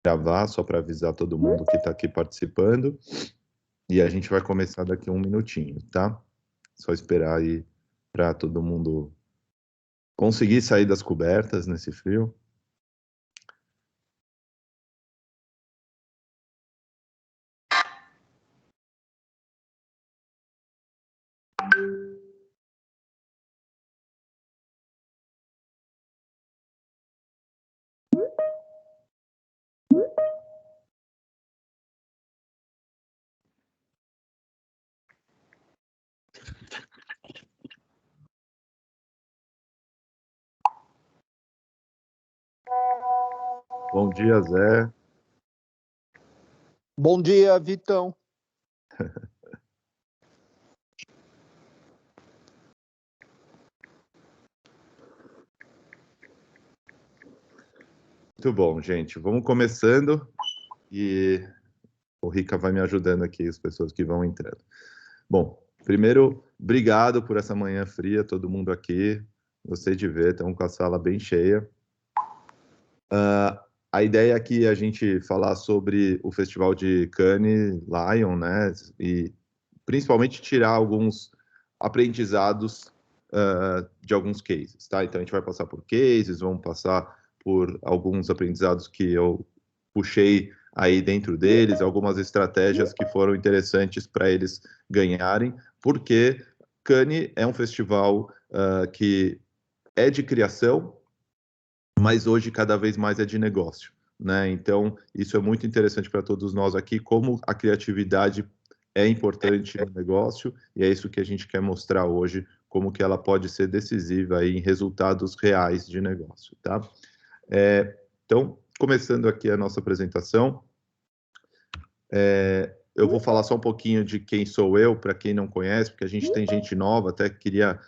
Gravar, só para avisar todo mundo que está aqui participando. E a gente vai começar daqui a um minutinho, tá? Só esperar aí para todo mundo conseguir sair das cobertas nesse frio. Bom dia, Zé. Bom dia, Vitão. Muito bom, gente. Vamos começando e o Rica vai me ajudando aqui, as pessoas que vão entrando. Bom, primeiro, obrigado por essa manhã fria, todo mundo aqui. Gostei de ver, estamos com a sala bem cheia. A ideia aqui é a gente falar sobre o Festival de Cannes Lion, né? E principalmente tirar alguns aprendizados de alguns cases, tá? Então a gente vai passar por cases, vamos passar por alguns aprendizados que eu puxei aí dentro deles, algumas estratégias que foram interessantes para eles ganharem, porque Cannes é um festival que é de criação, mas hoje cada vez mais é de negócio, né? Então, isso é muito interessante para todos nós aqui, como a criatividade é importante no negócio, e é isso que a gente quer mostrar hoje, como que ela pode ser decisiva aí em resultados reais de negócio, tá? Então, começando aqui a nossa apresentação, eu vou falar só um pouquinho de quem sou eu, para quem não conhece, porque a gente tem gente nova, até queria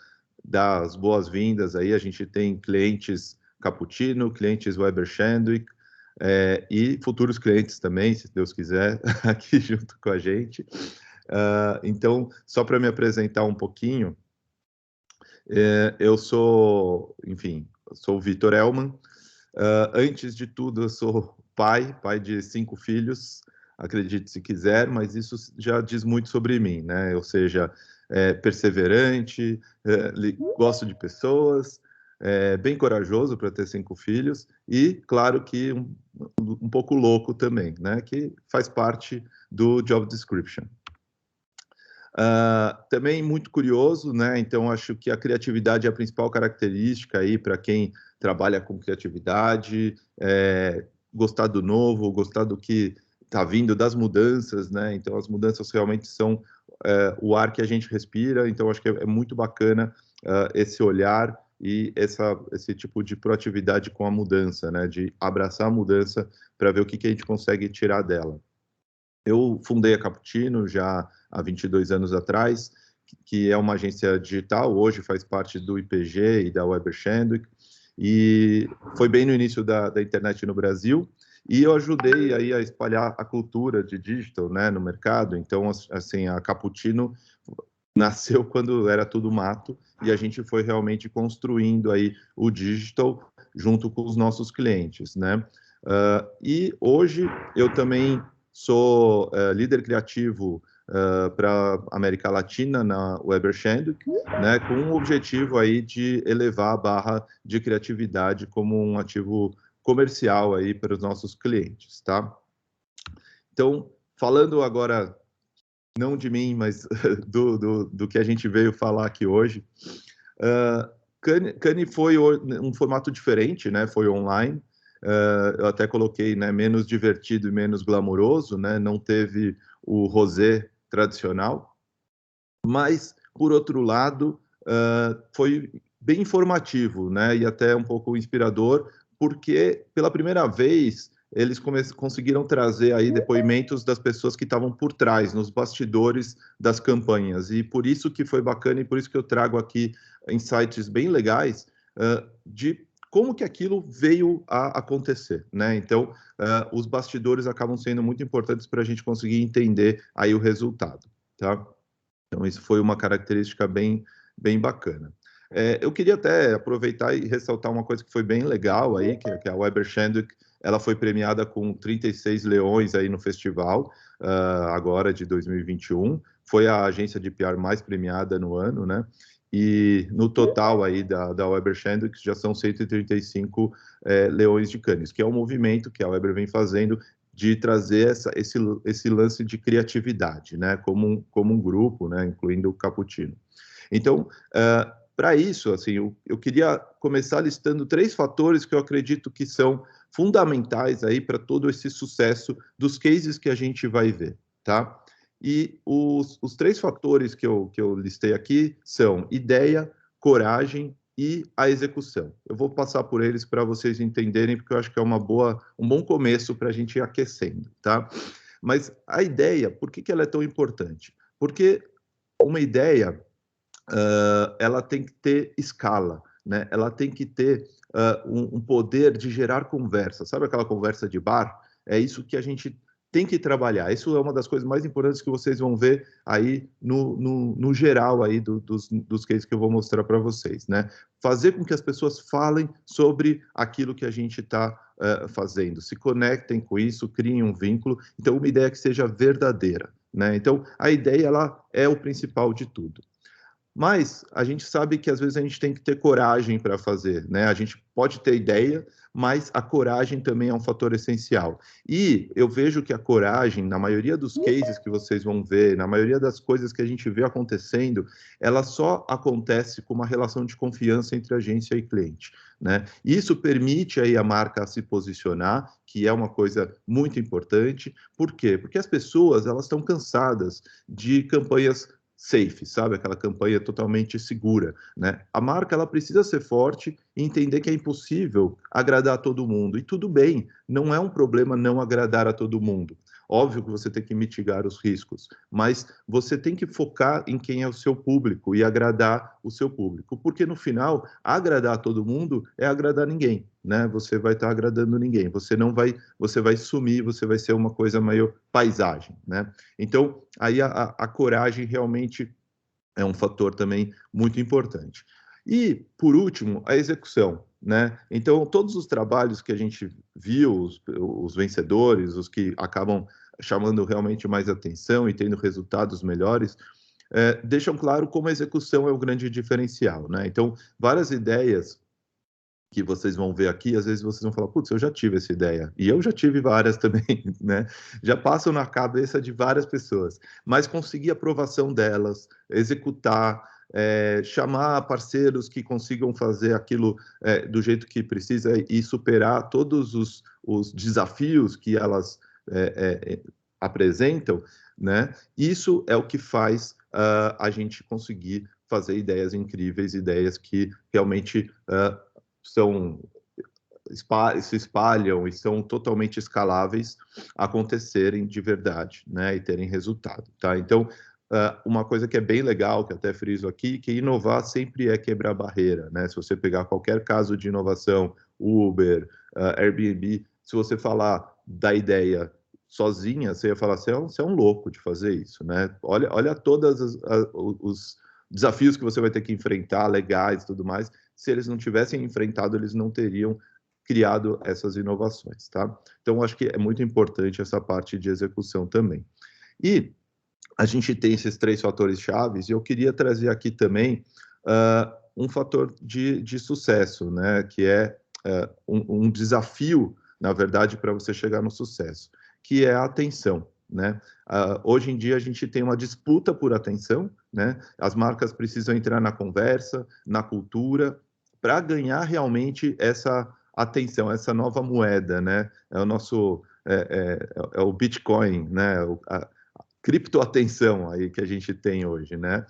dar as boas-vindas aí, a gente tem clientes Cappuccino, clientes Weber Shandwick, e futuros clientes também, se Deus quiser, aqui junto com a gente. Então, só para me apresentar um pouquinho, eu sou, enfim, sou o Vitor Elman. Antes de tudo, eu sou pai de 5 filhos, acredite se quiser, mas isso já diz muito sobre mim, né? Ou seja, perseverante, gosto de pessoas, bem corajoso para ter 5 filhos e, claro, que um pouco louco também, né? Que faz parte do job description. Também muito curioso, né? Então, acho que a criatividade é a principal característica aí para quem trabalha com criatividade, gostar do novo, gostar do que está vindo, das mudanças, né? Então, as mudanças realmente são o ar que a gente respira, então acho que é muito bacana esse olhar e esse tipo de proatividade com a mudança, né? De abraçar a mudança para ver o que a gente consegue tirar dela. Eu fundei a Cappuccino já há 22 anos atrás, que é uma agência digital, hoje faz parte do IPG e da Weber Shandwick, e foi bem no início da internet no Brasil, e eu ajudei aí a espalhar a cultura de digital, né, no mercado. Então, assim, a Cappuccino nasceu quando era tudo mato, e a gente foi realmente construindo aí o digital junto com os nossos clientes, né? E hoje eu também sou líder criativo para América Latina na Weber Shandwick, né, com o objetivo aí de elevar a barra de criatividade como um ativo comercial aí para os nossos clientes, tá? Então, falando agora não de mim, mas do que a gente veio falar aqui hoje, Cannes foi um formato diferente, né? Foi online. Eu até coloquei, né, menos divertido e menos glamouroso, né? Não teve o rosé tradicional, mas por outro lado foi bem informativo, né? E até um pouco inspirador, porque pela primeira vez eles conseguiram trazer aí depoimentos das pessoas que estavam por trás, nos bastidores das campanhas, e por isso que foi bacana e por isso que eu trago aqui insights bem legais de como que aquilo veio a acontecer, né? Então, os bastidores acabam sendo muito importantes para a gente conseguir entender aí o resultado, tá? Então, isso foi uma característica bem bacana. Eu queria até aproveitar e ressaltar uma coisa que foi bem legal aí, que a Weber Shandwick ela foi premiada com 36 leões aí no festival, agora de 2021, foi a agência de PR mais premiada no ano, né? E no total aí da Weber Shandwick já são 135 leões de Cannes, que é um movimento que a Weber vem fazendo de trazer esse lance de criatividade, né, como um grupo, né, incluindo o Cappuccino. Então, para isso, assim, eu queria começar listando 3 fatores que eu acredito que são fundamentais aí para todo esse sucesso dos cases que a gente vai ver, tá? E os 3 fatores que eu listei aqui são ideia, coragem e a execução. Eu vou passar por eles para vocês entenderem, porque eu acho que é um bom começo para a gente ir aquecendo, tá? Mas a ideia, por que ela é tão importante? Porque uma ideia, ela tem que ter escala, né? Ela tem que ter um poder de gerar conversa. Sabe aquela conversa de bar? É isso que a gente tem que trabalhar. Isso é uma das coisas mais importantes que vocês vão ver aí no geral aí dos cases que eu vou mostrar para vocês, né? Fazer com que as pessoas falem sobre aquilo que a gente está fazendo, se conectem com isso, criem um vínculo. Então, uma ideia que seja verdadeira, né? Então, a ideia ela é o principal de tudo. Mas a gente sabe que às vezes a gente tem que ter coragem para fazer, né? A gente pode ter ideia, mas a coragem também é um fator essencial. E eu vejo que a coragem, na maioria dos cases que vocês vão ver, na maioria das coisas que a gente vê acontecendo, ela só acontece com uma relação de confiança entre agência e cliente, né? Isso permite aí a marca se posicionar, que é uma coisa muito importante. Por quê? Porque as pessoas, elas estão cansadas de campanhas safe, sabe? Aquela campanha totalmente segura, né? A marca, ela precisa ser forte e entender que é impossível agradar a todo mundo. E tudo bem, não é um problema não agradar a todo mundo. Óbvio que você tem que mitigar os riscos, mas você tem que focar em quem é o seu público e agradar o seu público, porque no final, agradar a todo mundo é agradar ninguém, né? Você vai estar agradando ninguém, você vai sumir, você vai ser uma coisa meio paisagem, né? Então, aí a coragem realmente é um fator também muito importante. E, por último, a execução, né? Então, todos os trabalhos que a gente viu, os vencedores, os que acabam chamando realmente mais atenção e tendo resultados melhores, deixam claro como a execução é o grande diferencial, né? Então, várias ideias que vocês vão ver aqui, às vezes vocês vão falar, putz, eu já tive essa ideia. E eu já tive várias também, né? Já passam na cabeça de várias pessoas. Mas conseguir a aprovação delas, executar, chamar parceiros que consigam fazer aquilo do jeito que precisa e superar todos os desafios que elas apresentam, né? Isso é o que faz a gente conseguir fazer ideias incríveis, ideias que realmente se espalham e são totalmente escaláveis acontecerem de verdade, né, e terem resultado, tá? Então, uma coisa que é bem legal, que até friso aqui, que inovar sempre é quebrar barreira, né? Se você pegar qualquer caso de inovação, Uber, Airbnb, se você falar da ideia sozinha, você ia falar, você é um louco de fazer isso, né? Olha todos os desafios que você vai ter que enfrentar, legais e tudo mais. Se eles não tivessem enfrentado, eles não teriam criado essas inovações, tá? Então, acho que é muito importante essa parte de execução também. E a gente tem esses 3 fatores chaves, e eu queria trazer aqui também um fator de sucesso, né? Que é um desafio, na verdade, para você chegar no sucesso, que é a atenção, né? Hoje em dia a gente tem uma disputa por atenção, né? As marcas precisam entrar na conversa, na cultura, para ganhar realmente essa atenção, essa nova moeda, né? É o nosso é o Bitcoin, né? A criptoatenção aí que a gente tem hoje, né?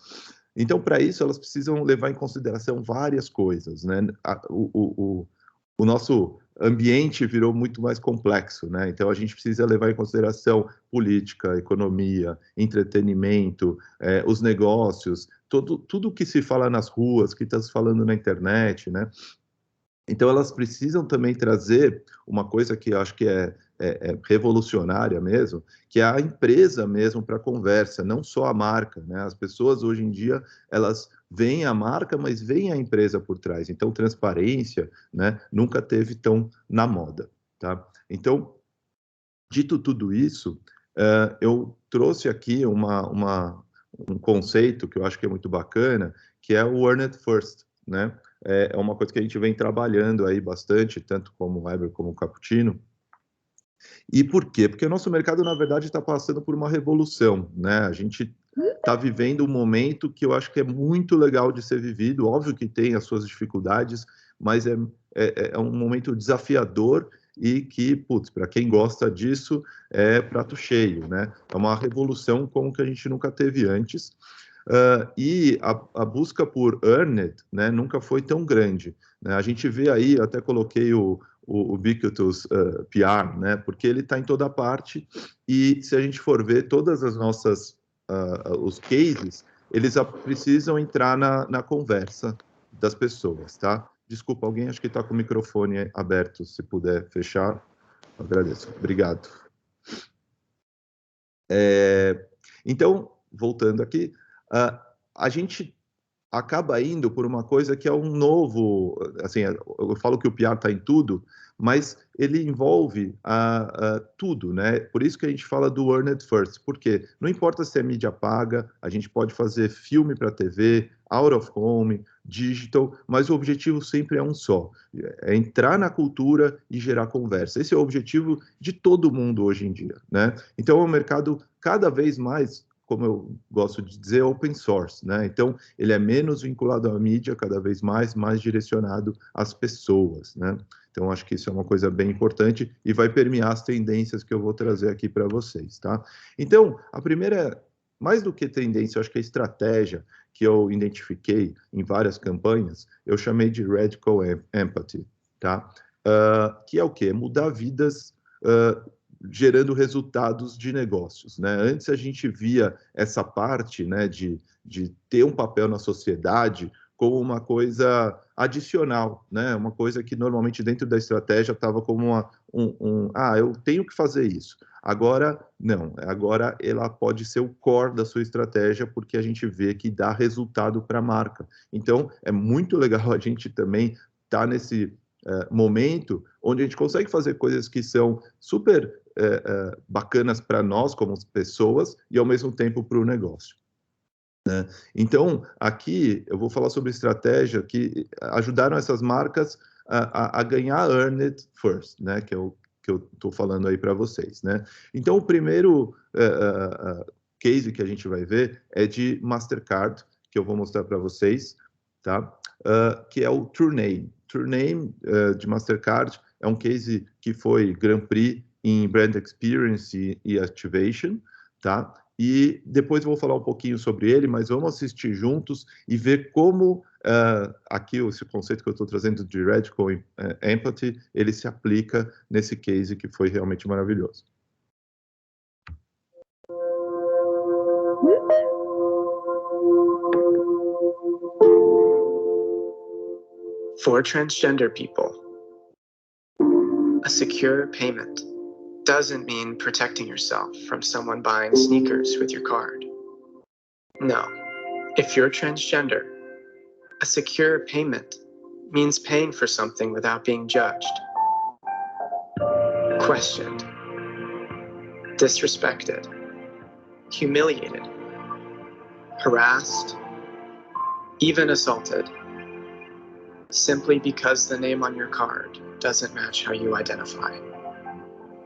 Então, para isso, elas precisam levar em consideração várias coisas, né? O nosso ambiente virou muito mais complexo, né? Então, a gente precisa levar em consideração política, economia, entretenimento, os negócios, tudo que se fala nas ruas, que está se falando na internet, né? Então, elas precisam também trazer uma coisa que eu acho que é revolucionária mesmo, que é a empresa mesmo para a conversa, não só a marca, né? As pessoas hoje em dia, elas veem a marca, mas veem a empresa por trás. Então, transparência, né, nunca teve tão na moda. tá? Então, dito tudo isso, eu trouxe aqui um conceito que eu acho que é muito bacana, que é o Earn It First, né? É uma coisa que a gente vem trabalhando aí bastante, tanto como o Weber como o Cappuccino. E por quê? Porque o nosso mercado, na verdade, está passando por uma revolução, né? A gente está vivendo um momento que eu acho que é muito legal de ser vivido, óbvio que tem as suas dificuldades, mas é um momento desafiador e que, putz, para quem gosta disso, é prato cheio, né? É uma revolução como que a gente nunca teve antes. E a busca por earn it, né, nunca foi tão grande, né? A gente vê aí, até coloquei o Ubiquitous PR, né, porque ele está em toda parte, e se a gente for ver todas as nossas, os cases, eles precisam entrar na conversa das pessoas, tá? Desculpa, alguém acho que está com o microfone aberto, se puder fechar, agradeço. Obrigado. Então, voltando aqui, a gente acaba indo por uma coisa que é um novo, assim, eu falo que o PR está em tudo, mas ele envolve tudo, né? Por isso que a gente fala do Earn It First, porque não importa se é mídia paga, a gente pode fazer filme para TV, out of home, digital, mas o objetivo sempre é um só, é entrar na cultura e gerar conversa. Esse é o objetivo de todo mundo hoje em dia, né? Então é um mercado cada vez mais, como eu gosto de dizer, open source, né? Então, ele é menos vinculado à mídia, cada vez mais direcionado às pessoas, né? Então, acho que isso é uma coisa bem importante e vai permear as tendências que eu vou trazer aqui para vocês, tá? Então, a primeira, mais do que tendência, eu acho que a estratégia que eu identifiquei em várias campanhas, eu chamei de Radical Empathy, tá? Que é o quê? Mudar vidas gerando resultados de negócios, né? Antes a gente via essa parte, né, de ter um papel na sociedade como uma coisa adicional, né? Uma coisa que normalmente dentro da estratégia estava como eu tenho que fazer isso. Agora, não. Agora ela pode ser o core da sua estratégia, porque a gente vê que dá resultado para a marca. Então, é muito legal a gente também estar nesse momento onde a gente consegue fazer coisas que são super bacanas para nós como pessoas e ao mesmo tempo para o negócio. Né? Então, aqui eu vou falar sobre estratégia que ajudaram essas marcas a ganhar Earn It First, né? Que eu estou falando aí para vocês. Né? Então, o primeiro case que a gente vai ver é de Mastercard, que eu vou mostrar para vocês, tá? Que é o True Name. True Name de Mastercard é um case que foi Grand Prix em Brand Experience e Activation, tá? E depois eu vou falar um pouquinho sobre ele, mas vamos assistir juntos e ver como aqui esse conceito que eu estou trazendo de Radical Empathy, ele se aplica nesse case que foi realmente maravilhoso. For transgender people, a secure payment doesn't mean protecting yourself from someone buying sneakers with your card. No, if you're transgender, a secure payment means paying for something without being judged, questioned, disrespected, humiliated, harassed, even assaulted, simply because the name on your card doesn't match how you identify.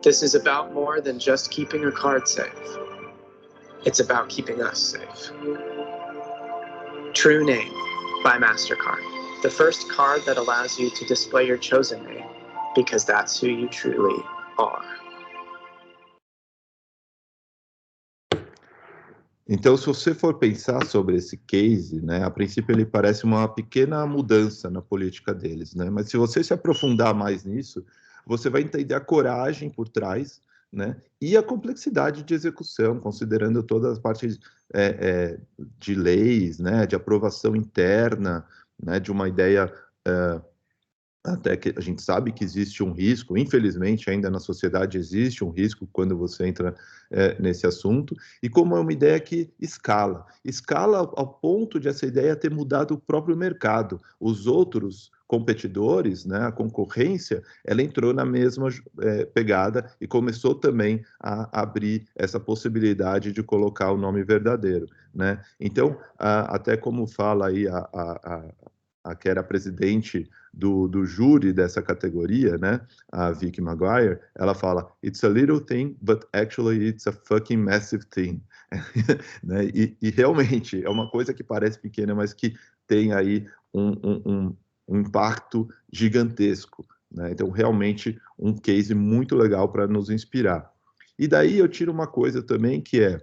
This is about more than just keeping your card safe. It's about keeping us safe. True Name by Mastercard, the first card that allows you to display your chosen name, because that's who you truly are. Então, se você for pensar sobre esse case, né, a princípio ele parece uma pequena mudança na política deles, né? Mas se você se aprofundar mais nisso, você vai entender a coragem por trás, né? E a complexidade de execução, considerando todas as partes de leis, né? De aprovação interna, né? De uma ideia até que a gente sabe que existe um risco, infelizmente ainda na sociedade existe um risco quando você entra nesse assunto, e como é uma ideia que escala ao ponto de essa ideia ter mudado o próprio mercado. Os outros competidores, né, a concorrência, ela entrou na mesma pegada e começou também a abrir essa possibilidade de colocar o nome verdadeiro, né? Então, até como fala aí a que era presidente do júri dessa categoria, né, a Vicky Maguire, ela fala, it's a little thing, but actually it's a fucking massive thing. Né? E realmente é uma coisa que parece pequena, mas que tem aí um impacto gigantesco, né? Então, realmente, um case muito legal para nos inspirar. E daí eu tiro uma coisa também que é,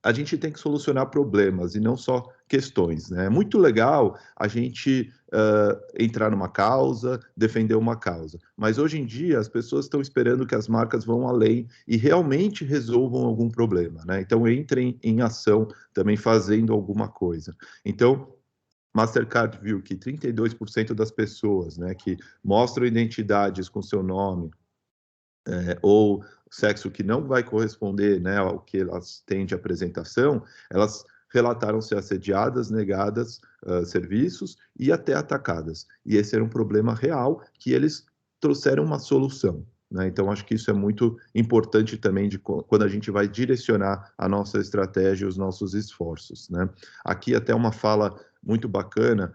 a gente tem que solucionar problemas e não só questões, né? É muito legal a gente entrar numa causa, defender uma causa, mas hoje em dia as pessoas estão esperando que as marcas vão além e realmente resolvam algum problema, né? Então entrem em ação também fazendo alguma coisa. Então, Mastercard viu que 32% das pessoas, né, que mostram identidades com seu nome, ou sexo que não vai corresponder, né, ao que elas têm de apresentação, elas relataram ser assediadas, negadas serviços e até atacadas. E esse era um problema real que eles trouxeram uma solução, né? Então, acho que isso é muito importante também de quando a gente vai direcionar a nossa estratégia e os nossos esforços, né? Aqui até uma fala muito bacana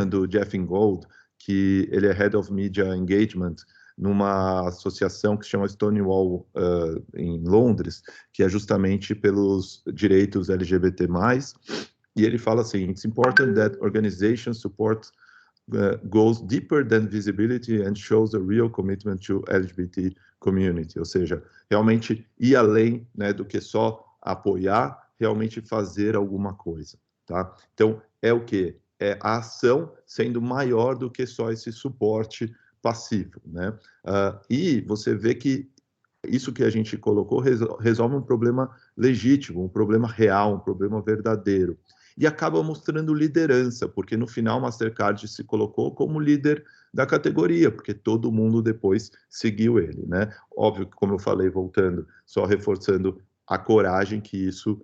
do Jeff Ingold, que ele é Head of Media Engagement numa associação que se chama Stonewall em Londres, que é justamente pelos direitos LGBT+, e ele fala assim, it's important that organizations support goes deeper than visibility and shows a real commitment to LGBT community, ou seja, realmente ir além, né, do que só apoiar, realmente fazer alguma coisa, tá? Então, é o quê? É a ação sendo maior do que só esse suporte passivo, né? E você vê que isso que a gente colocou resolve um problema legítimo, um problema real, um problema verdadeiro. E acaba mostrando liderança, porque no final Mastercard se colocou como líder da categoria, porque todo mundo depois seguiu ele, né? Óbvio que, como eu falei, voltando, só reforçando a coragem que isso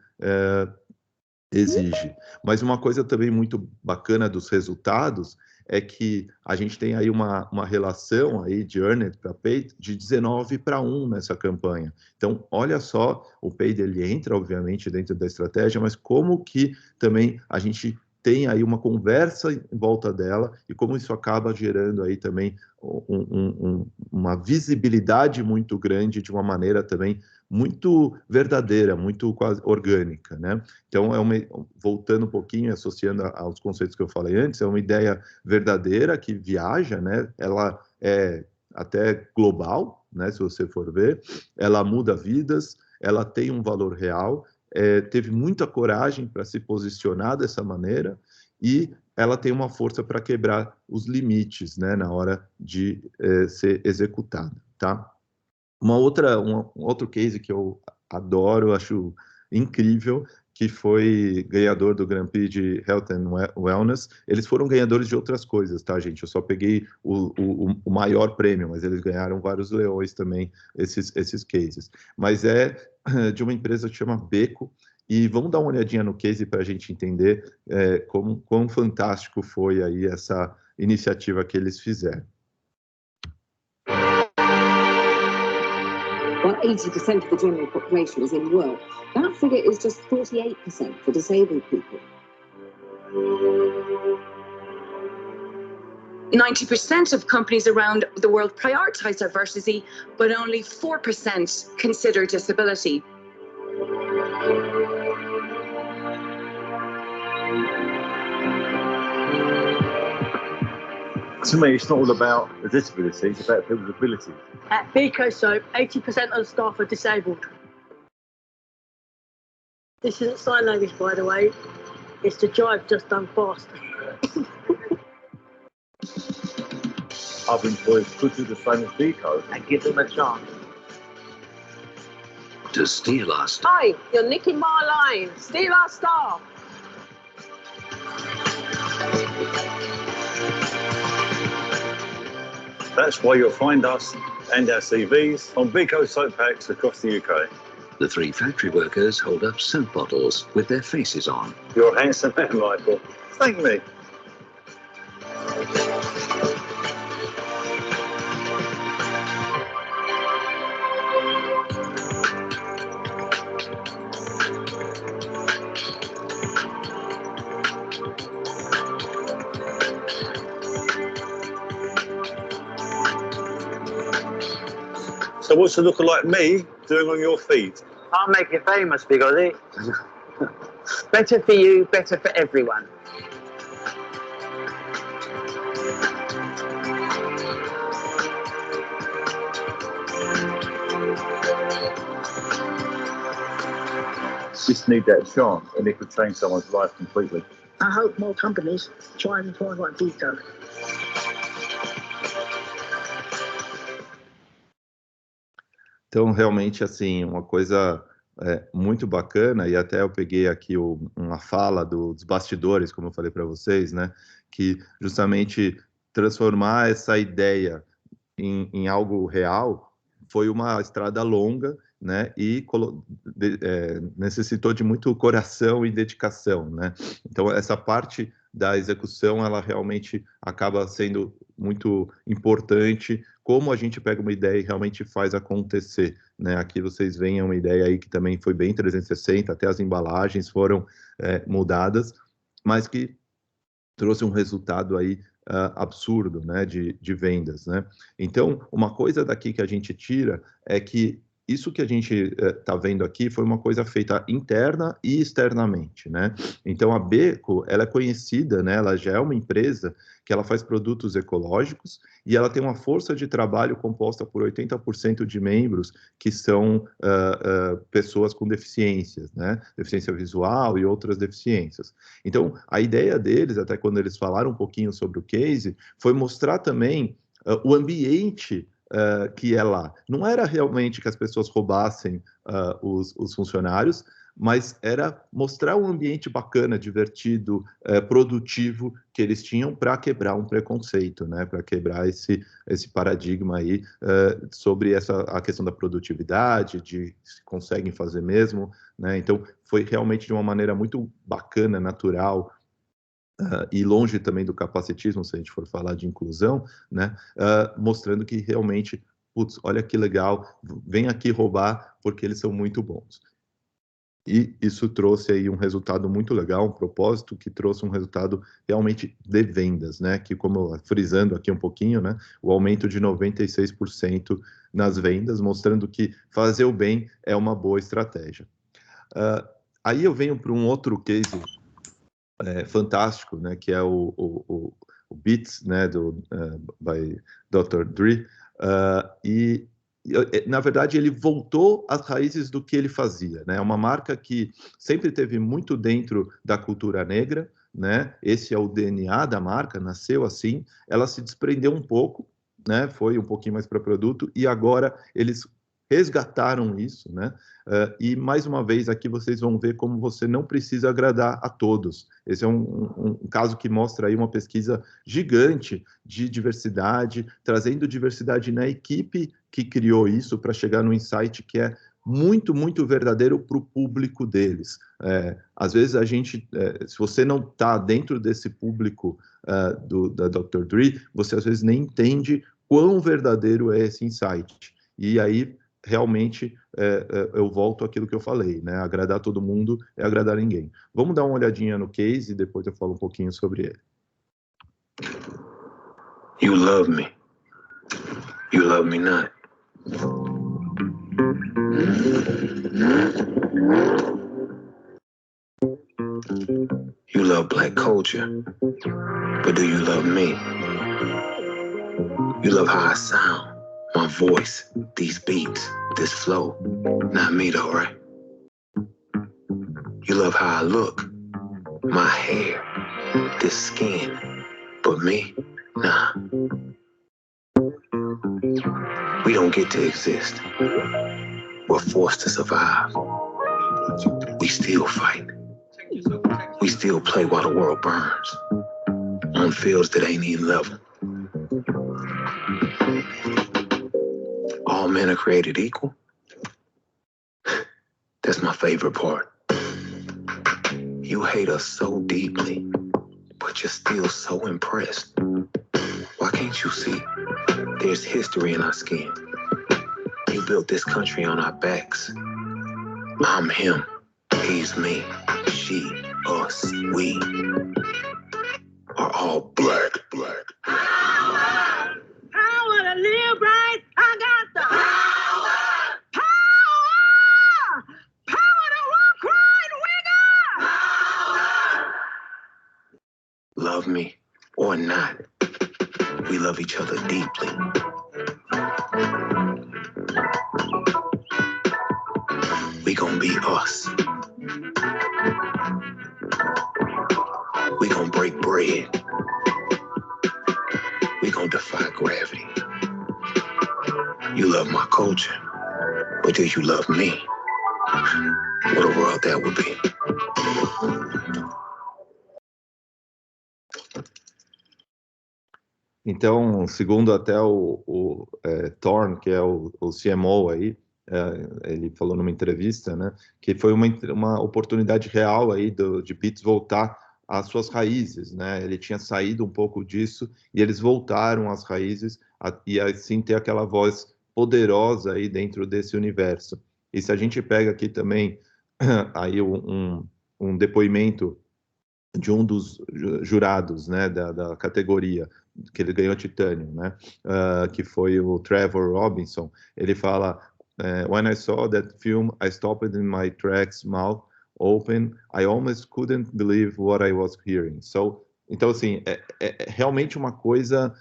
exige. Mas uma coisa também muito bacana dos resultados é que a gente tem aí uma relação aí de earned para paid de 19-1 nessa campanha. Então, olha só, o paid ele entra, obviamente, dentro da estratégia, mas como que também a gente tem aí uma conversa em volta dela e como isso acaba gerando aí também uma visibilidade muito grande de uma maneira também muito verdadeira, muito quase orgânica, né? Então, voltando um pouquinho, associando aos conceitos que eu falei antes, é uma ideia verdadeira que viaja, né? Ela é até global, né? Se você for ver, ela muda vidas, ela tem um valor real, teve muita coragem para se posicionar dessa maneira e ela tem uma força para quebrar os limites, né? Na hora de ser executada, tá? Um outro case que eu adoro, acho incrível, que foi ganhador do Grand Prix de Health and Wellness. Eles foram ganhadores de outras coisas, tá, gente? Eu só peguei o maior prêmio, mas eles ganharam vários leões também, esses cases. Mas é de uma empresa que chama Beko, e vamos dar uma olhadinha no case para a gente entender quão fantástico foi aí essa iniciativa que eles fizeram. While 80% of the general population is in work, that figure is just 48% for disabled people. 90% of companies around the world prioritize diversity, but only 4% consider disability. To me, it's not all about the disability, it's about people's abilities. At Beko Soap, 80% of the staff are disabled. This isn't sign language, by the way. It's the jive just done fast. Other employees could do the same as Beko. And give them a chance. To steal our staff. Hi, you're nicking my line. Steal our staff. That's why you'll find us and our CVs on Beko soap packs across the UK. The three factory workers hold up soap bottles with their faces on. You're a handsome man, Michael. Thank me. So what's a looker like me doing on your feed? I'll make you famous, Biggie. Better for you, better for everyone. Just need that chance, and it could change someone's life completely. I hope more companies try and employ like Biko. Então, realmente, assim, uma coisa muito bacana, e até eu peguei aqui uma fala dos bastidores, como eu falei para vocês, né, que justamente transformar essa ideia em algo real foi uma estrada longa, né, e necessitou de muito coração e dedicação, né. Então, essa parte da execução, ela realmente acaba sendo muito importante, como a gente pega uma ideia e realmente faz acontecer, né? Aqui vocês veem uma ideia aí que também foi bem 360, até as embalagens foram mudadas, mas que trouxe um resultado aí absurdo, né, de vendas, né? Então, uma coisa daqui que a gente tira é que isso que a gente está vendo aqui foi uma coisa feita interna e externamente, né? Então, a Beko, ela é conhecida, né? Ela já é uma empresa que ela faz produtos ecológicos e ela tem uma força de trabalho composta por 80% de membros que são pessoas com deficiências, né? Deficiência visual e outras deficiências. Então, a ideia deles, até quando eles falaram um pouquinho sobre o case, foi mostrar também o ambiente que é lá. Não era realmente que as pessoas roubassem os funcionários, mas era mostrar um ambiente bacana, divertido, produtivo que eles tinham para quebrar um preconceito, né? Para quebrar esse paradigma aí sobre a questão da produtividade, de se conseguem fazer mesmo, né? Então, foi realmente de uma maneira muito bacana, natural, e longe também do capacitismo, se a gente for falar de inclusão, né? Mostrando que realmente, putz, olha que legal, vem aqui roubar porque eles são muito bons. E isso trouxe aí um resultado muito legal, um propósito que trouxe um resultado realmente de vendas, né? Que, como frisando aqui um pouquinho, né? O aumento de 96% nas vendas, mostrando que fazer o bem é uma boa estratégia. Aí eu venho para um outro case fantástico, né, que é o Beats, né, by Dr. Dre, e na verdade ele voltou às raízes do que ele fazia, né, uma marca que sempre teve muito dentro da cultura negra, né, esse é o DNA da marca, nasceu assim, ela se desprendeu um pouco, né, foi um pouquinho mais para produto, e agora eles resgataram isso, né? E mais uma vez aqui vocês vão ver como você não precisa agradar a todos. Esse é um caso que mostra aí uma pesquisa gigante de diversidade, trazendo diversidade na equipe que criou isso para chegar no insight que é muito, muito verdadeiro para o público deles. Às vezes a gente, se você não está dentro desse público da Dr. Dre, você às vezes nem entende quão verdadeiro é esse insight. E aí realmente eu volto àquilo que eu falei, né? Agradar todo mundo é agradar ninguém. Vamos dar uma olhadinha no case e depois eu falo um pouquinho sobre ele. You love me. You love me not. You love black culture, but do you love me? You love how I sound. My voice, these beats, this flow. Not me though, right? You love how I look, my hair, this skin. But me, nah. We don't get to exist. We're forced to survive. We still fight. We still play while the world burns. On fields that ain't even level. All men are created equal. That's my favorite part. You hate us so deeply, but you're still so impressed. Why can't you see? There's history in our skin. You built this country on our backs. I'm him, he's me, she, us, we are all black. I wanna live right. I got the power. We gonna be us. We gonna break bread. We gonna defy gravity. You love my culture, but do you love me? What a world that would be. Então, segundo até o Thorne, que é o CMO aí, ele falou numa entrevista, né, que foi uma oportunidade real aí de Beats voltar às suas raízes, né? Ele tinha saído um pouco disso e eles voltaram às raízes e assim ter aquela voz poderosa aí dentro desse universo. E se a gente pega aqui também aí um depoimento de um dos jurados, né, da categoria que ele ganhou titânio, né, que foi o Trevor Robinson, ele fala, when I saw that film, I stopped in my tracks, mouth open, I almost couldn't believe what I was hearing. Então, assim, é realmente uma coisa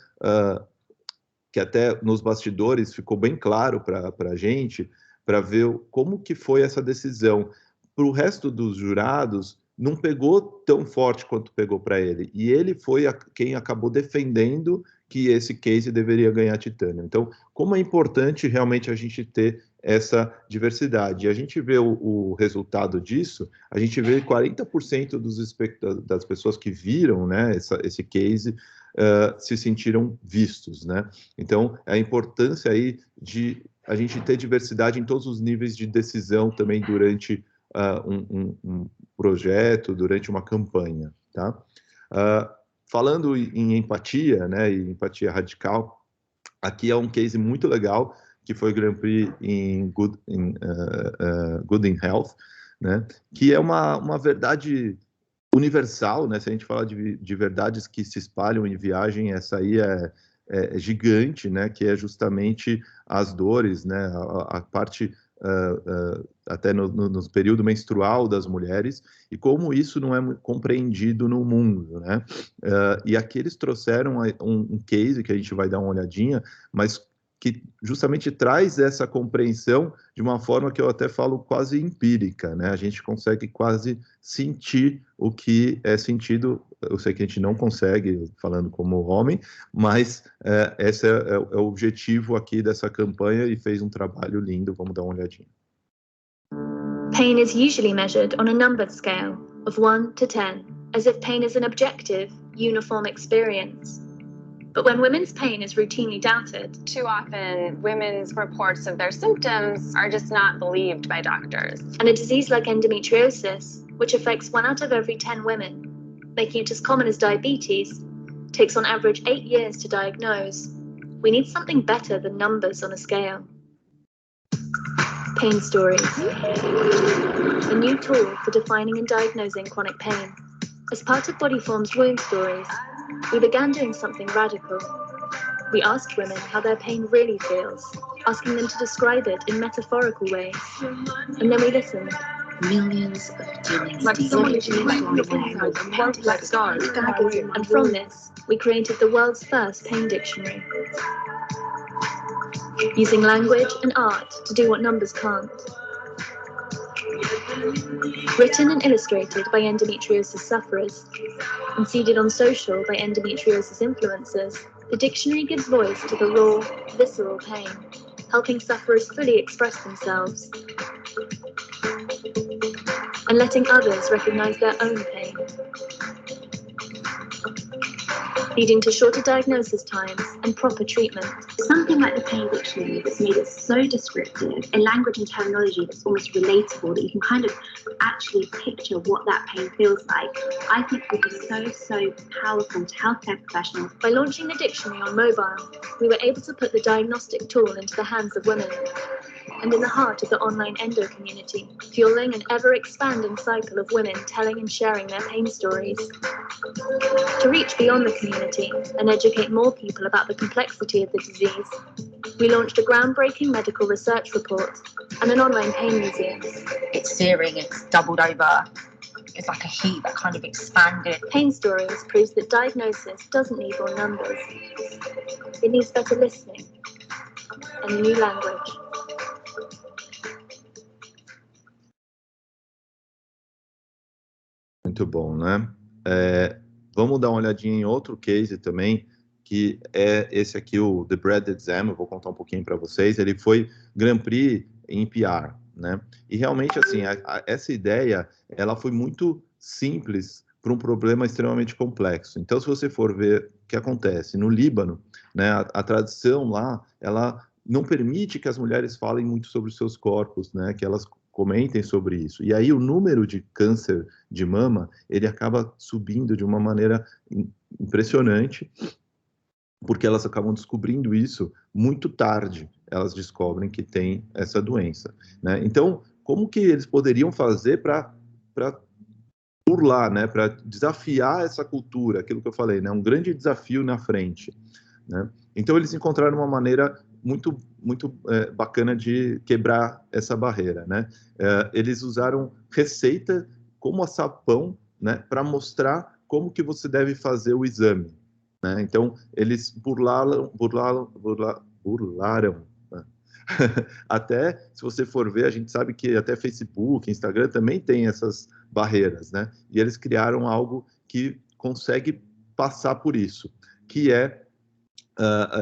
que até nos bastidores ficou bem claro para a gente, para ver como que foi essa decisão. Para o resto dos jurados, não pegou tão forte quanto pegou para ele. E ele foi quem acabou defendendo que esse case deveria ganhar titânio. Então, como é importante realmente a gente ter essa diversidade. E a gente vê o resultado disso, a gente vê 40% das pessoas que viram, né, esse case se sentiram vistos, né? Então, a importância aí de a gente ter diversidade em todos os níveis de decisão também durante um projeto, durante uma campanha, tá? Falando em empatia, né, e empatia radical, aqui é um case muito legal, que foi o Grand Prix em Good in Health, né, que é uma verdade universal, né, se a gente fala de verdades que se espalham em viagem, essa aí é gigante, né, que é justamente as dores, né, a parte até no período menstrual das mulheres, e como isso não é compreendido no mundo, né? E aqui eles trouxeram um case que a gente vai dar uma olhadinha, mas que justamente traz essa compreensão de uma forma que eu até falo quase empírica, né? A gente consegue quase sentir o que é sentido. Eu sei que a gente não consegue, falando como homem, mas esse é o objetivo aqui dessa campanha e fez um trabalho lindo. Vamos dar uma olhadinha. Pain is usually measured on a numbered scale of 1 to 10, as if pain is an objective, uniform experience. But when women's pain is routinely doubted, Too often, women's reports of their symptoms are just not believed by doctors. and a disease like endometriosis, which affects 1 out of every 10 women, making it as common as diabetes, takes on average 8 years to diagnose, we need something better than numbers on a scale. Pain Stories, a new tool for defining and diagnosing chronic pain. As part of Bodyform's Wound Stories, we began doing something radical. We asked women how their pain really feels, asking them to describe it in metaphorical ways. And then we listened. Millions of dealings. And from this, we created the world's first pain dictionary. Using language and art to do what numbers can't. Written and illustrated by endometriosis sufferers, and seeded on social by endometriosis influencers, the dictionary gives voice to the raw, visceral pain, helping sufferers fully express themselves, and letting others recognize their own pain, leading to shorter diagnosis times and proper treatment. Something like the Pain Dictionary that's made it so descriptive in language and terminology that's almost relatable that you can kind of actually picture what that pain feels like, I think would be so powerful to healthcare professionals. By launching the dictionary on mobile, we were able to put the diagnostic tool into the hands of women and in the heart of the online endo community, fueling an ever-expanding cycle of women telling and sharing their pain stories. To reach beyond the community and educate more people about the complexity of the disease, we launched a groundbreaking medical research report and an online pain museum. It's searing, it's doubled over. It's like a heat that kind of expanded. Pain Stories proves that diagnosis doesn't need more numbers. It needs better listening and a new language. Muito bom, né? Vamos dar uma olhadinha em outro case também, que é esse aqui, o The Bread Exam. Eu vou contar um pouquinho para vocês. Ele foi Grand Prix em PR, né? E realmente, assim, essa ideia, ela foi muito simples para um problema extremamente complexo. Então, se você for ver o que acontece no Líbano, né, a tradição lá, ela não permite que as mulheres falem muito sobre os seus corpos, né, que elas comentem sobre isso. E aí o número de câncer de mama, ele acaba subindo de uma maneira impressionante, porque elas acabam descobrindo isso muito tarde. Elas descobrem que tem essa doença, né? Então, como que eles poderiam fazer para burlar, né, para desafiar essa cultura, aquilo que eu falei, né, um grande desafio na frente, né? Então eles encontraram uma maneira muito bacana de quebrar essa barreira, né? Eles usaram receita como a sapão, né, para mostrar como que você deve fazer o exame, né? Então eles burlaram né? Até, se você for ver, a gente sabe que até Facebook, Instagram também tem essas barreiras, né? E eles criaram algo que consegue passar por isso, que é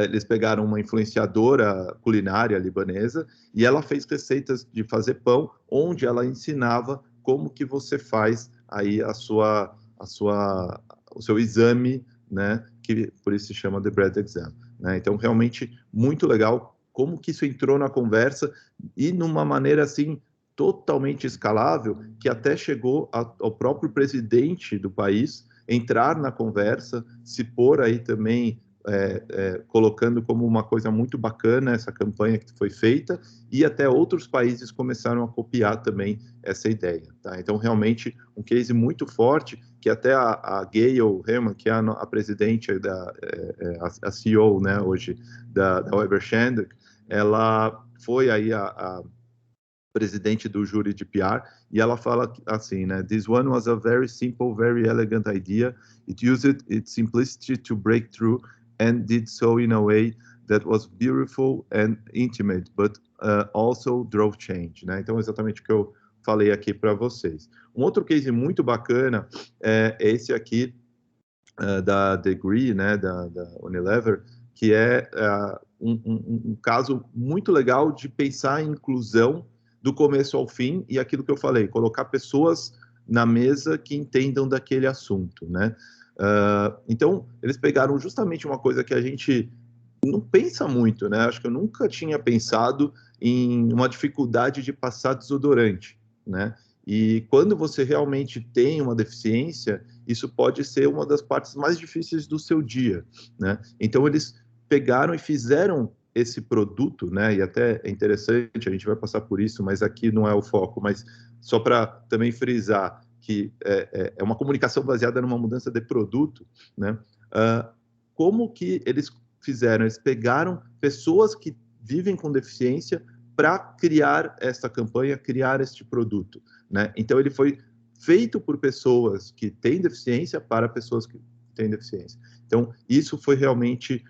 eles pegaram uma influenciadora culinária libanesa e ela fez receitas de fazer pão, onde ela ensinava como que você faz aí o seu exame, né? Que por isso se chama The Bread Exam, né? Então, realmente, muito legal como que isso entrou na conversa e numa maneira, assim, totalmente escalável, que até chegou ao próprio presidente do país entrar na conversa, se pôr aí também colocando como uma coisa muito bacana essa campanha que foi feita, e até outros países começaram a copiar também essa ideia, tá? Então, realmente, um case muito forte, que até a Gayle Herman, que é a presidente, a CEO, né, hoje, da Weber Shandwick, ela foi aí a presidente do júri de PR, e ela fala assim, né? This one was a very simple, very elegant idea. It used its simplicity to break through and did so in a way that was beautiful and intimate, but also drove change, né? Então, exatamente o que eu falei aqui para vocês. Um outro case muito bacana é esse aqui da Degree, né? Da Unilever, que é um caso muito legal de pensar em inclusão do começo ao fim, e aquilo que eu falei, colocar pessoas na mesa que entendam daquele assunto, né? Então, eles pegaram justamente uma coisa que a gente não pensa muito, né? Acho que eu nunca tinha pensado em uma dificuldade de passar desodorante, né? E quando você realmente tem uma deficiência, isso pode ser uma das partes mais difíceis do seu dia, né? Então, eles pegaram e fizeram esse produto, né? E até é interessante, a gente vai passar por isso, mas aqui não é o foco, mas só para também frisar que é uma comunicação baseada numa mudança de produto, né? Como que eles fizeram? Eles pegaram pessoas que vivem com deficiência para criar essa campanha, criar este produto, né? Então, ele foi feito por pessoas que têm deficiência para pessoas que têm deficiência. Então, isso foi realmente,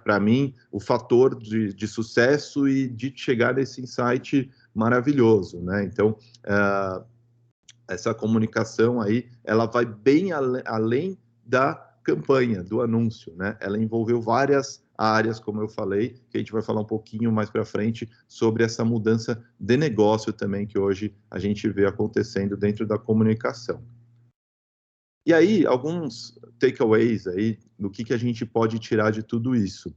para mim, o fator de sucesso e de chegar nesse insight maravilhoso, né? Então, essa comunicação aí, ela vai bem além da campanha, do anúncio, né? Ela envolveu várias áreas, como eu falei, que a gente vai falar um pouquinho mais para frente sobre essa mudança de negócio também que hoje a gente vê acontecendo dentro da comunicação. E aí, alguns takeaways aí do que a gente pode tirar de tudo isso.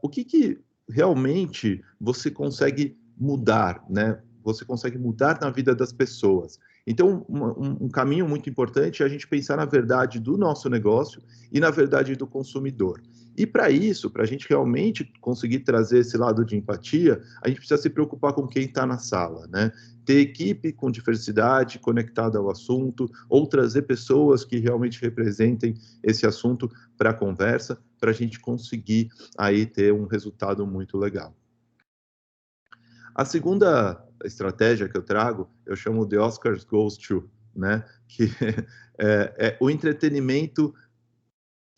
O que realmente você consegue mudar, né? Você consegue mudar na vida das pessoas. Então, um caminho muito importante é a gente pensar na verdade do nosso negócio e na verdade do consumidor. E para isso, para a gente realmente conseguir trazer esse lado de empatia, a gente precisa se preocupar com quem está na sala, né? Ter equipe com diversidade, conectada ao assunto, ou trazer pessoas que realmente representem esse assunto para a conversa, para a gente conseguir aí ter um resultado muito legal. A segunda estratégia que eu trago, eu chamo de Oscars Goes To, né? Que é o entretenimento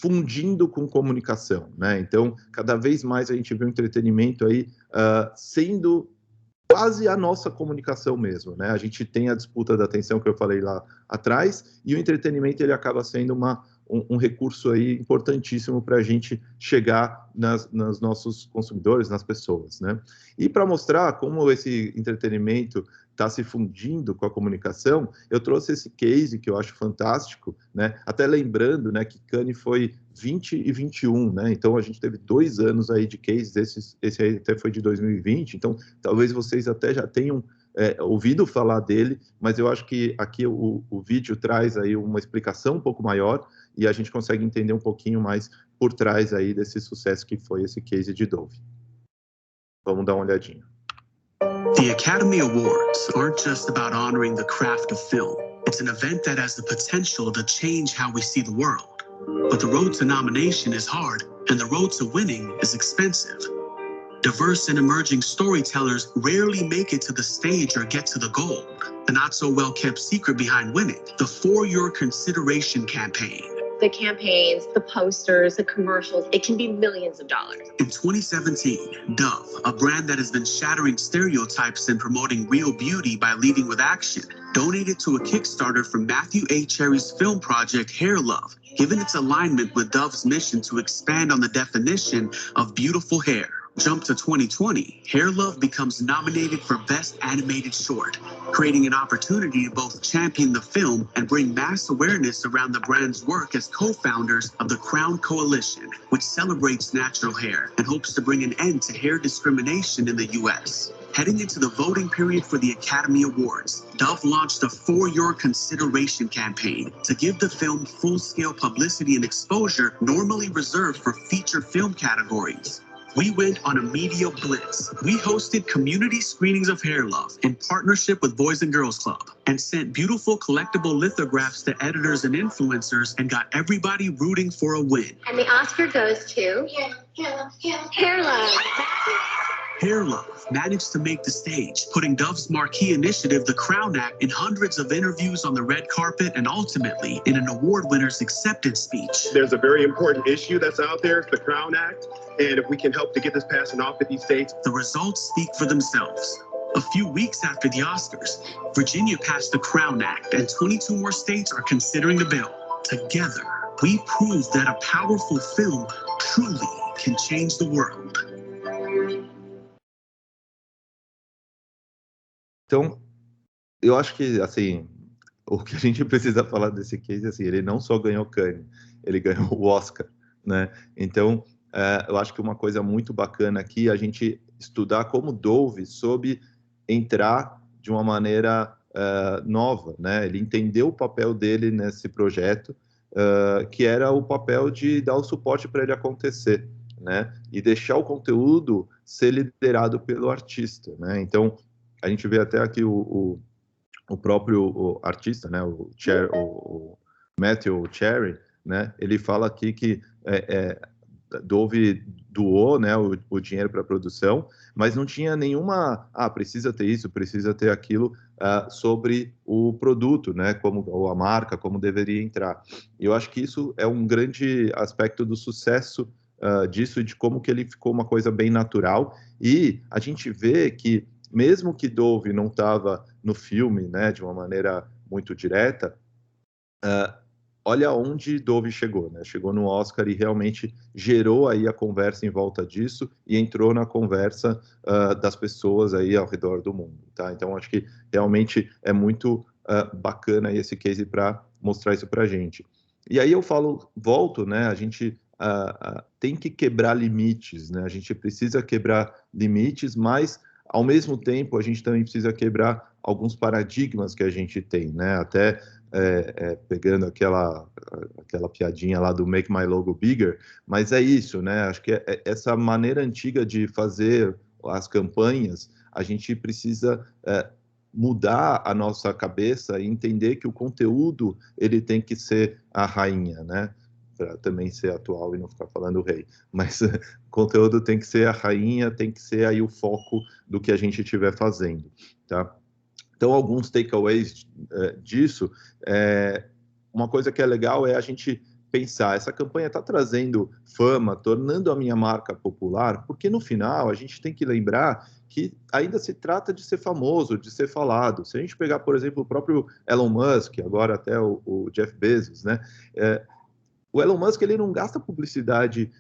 fundindo com comunicação, né? Então, cada vez mais a gente vê o entretenimento aí sendo quase a nossa comunicação mesmo, né? A gente tem a disputa da atenção que eu falei lá atrás, e o entretenimento ele acaba sendo um recurso aí importantíssimo para a gente chegar nos nossos consumidores, nas pessoas, né? E para mostrar como esse entretenimento está se fundindo com a comunicação, eu trouxe esse case que eu acho fantástico, né? Até lembrando, né, que Cannes foi 20 e 21, né? Então a gente teve 2 anos aí de cases, esse aí até foi de 2020, então talvez vocês até já tenham ouvido falar dele, mas eu acho que aqui o vídeo traz aí uma explicação um pouco maior e a gente consegue entender um pouquinho mais por trás aí desse sucesso que foi esse case de Dove. Vamos dar uma olhadinha. The Academy Awards aren't just about honoring the craft of film. It's an event that has the potential to change how we see the world. But the road to nomination is hard, and the road to winning is expensive. Diverse and emerging storytellers rarely make it to the stage or get to the gold. The not-so-well-kept secret behind winning, the For Your Consideration campaign. The campaigns, the posters, the commercials, it can be millions of dollars. In 2017, Dove, a brand that has been shattering stereotypes and promoting real beauty by leading with action, donated to a Kickstarter from Matthew A. Cherry's film project Hair Love, given its alignment with Dove's mission to expand on the definition of beautiful hair. Jump to 2020, Hair Love becomes nominated for Best Animated Short, creating an opportunity to both champion the film and bring mass awareness around the brand's work as co-founders of the Crown Coalition, which celebrates natural hair and hopes to bring an end to hair discrimination in the U.S. Heading into the voting period for the Academy Awards, Dove launched a For Your Consideration campaign to give the film full-scale publicity and exposure normally reserved for feature film categories. We went on a media blitz. We hosted community screenings of Hair Love in partnership with Boys and Girls Club and sent beautiful collectible lithographs to editors and influencers and got everybody rooting for a win. And the Oscar goes to Hair Love. Hair Love managed to make the stage, putting Dove's marquee initiative, the Crown Act, in hundreds of interviews on the red carpet and ultimately in an award winner's acceptance speech. There's a very important issue that's out there, the Crown Act, and if we can help to get this passed in all 50 states. The results speak for themselves. A few weeks after the Oscars, Virginia passed the Crown Act and 22 more states are considering the bill. Together, we proved that a powerful film truly can change the world. Então, eu acho que, assim, o que a gente precisa falar desse case, assim, ele não só ganhou Cannes, ele ganhou o Oscar, né? Então, eu acho que uma coisa muito bacana aqui é a gente estudar como Dove soube entrar de uma maneira nova, né? Ele entendeu o papel dele nesse projeto, que era o papel de dar o suporte para ele acontecer, né? E deixar o conteúdo ser liderado pelo artista, né? Então, a gente vê até aqui o próprio artista, né, o Matthew Cherry, né, ele fala aqui que Dove doou, né, o dinheiro para a produção, mas não tinha nenhuma, precisa ter isso, precisa ter aquilo sobre o produto, né, ou a marca, como deveria entrar. E eu acho que isso é um grande aspecto do sucesso disso, de como que ele ficou uma coisa bem natural, e a gente vê que mesmo que Dove não estava no filme, né, de uma maneira muito direta, olha onde Dove chegou, né? Chegou no Oscar e realmente gerou aí a conversa em volta disso e entrou na conversa das pessoas aí ao redor do mundo, tá? Então, acho que realmente é muito bacana esse case para mostrar isso para a gente. E aí eu volto, né? A gente tem que quebrar limites, né? A gente precisa quebrar limites, mas ao mesmo tempo, a gente também precisa quebrar alguns paradigmas que a gente tem, né? Até pegando aquela piadinha lá do Make My Logo Bigger, mas é isso, né? Acho que essa maneira antiga de fazer as campanhas, a gente precisa mudar a nossa cabeça e entender que o conteúdo ele tem que ser a rainha, né? Para também ser atual e não ficar falando rei, mas o conteúdo tem que ser a rainha, tem que ser aí o foco do que a gente estiver fazendo, tá? Então, alguns takeaways disso, uma coisa que é legal é a gente pensar, essa campanha está trazendo fama, tornando a minha marca popular, porque no final a gente tem que lembrar que ainda se trata de ser famoso, de ser falado. Se a gente pegar, por exemplo, o próprio Elon Musk, agora até o Jeff Bezos, né? O Elon Musk, ele não gasta publicidade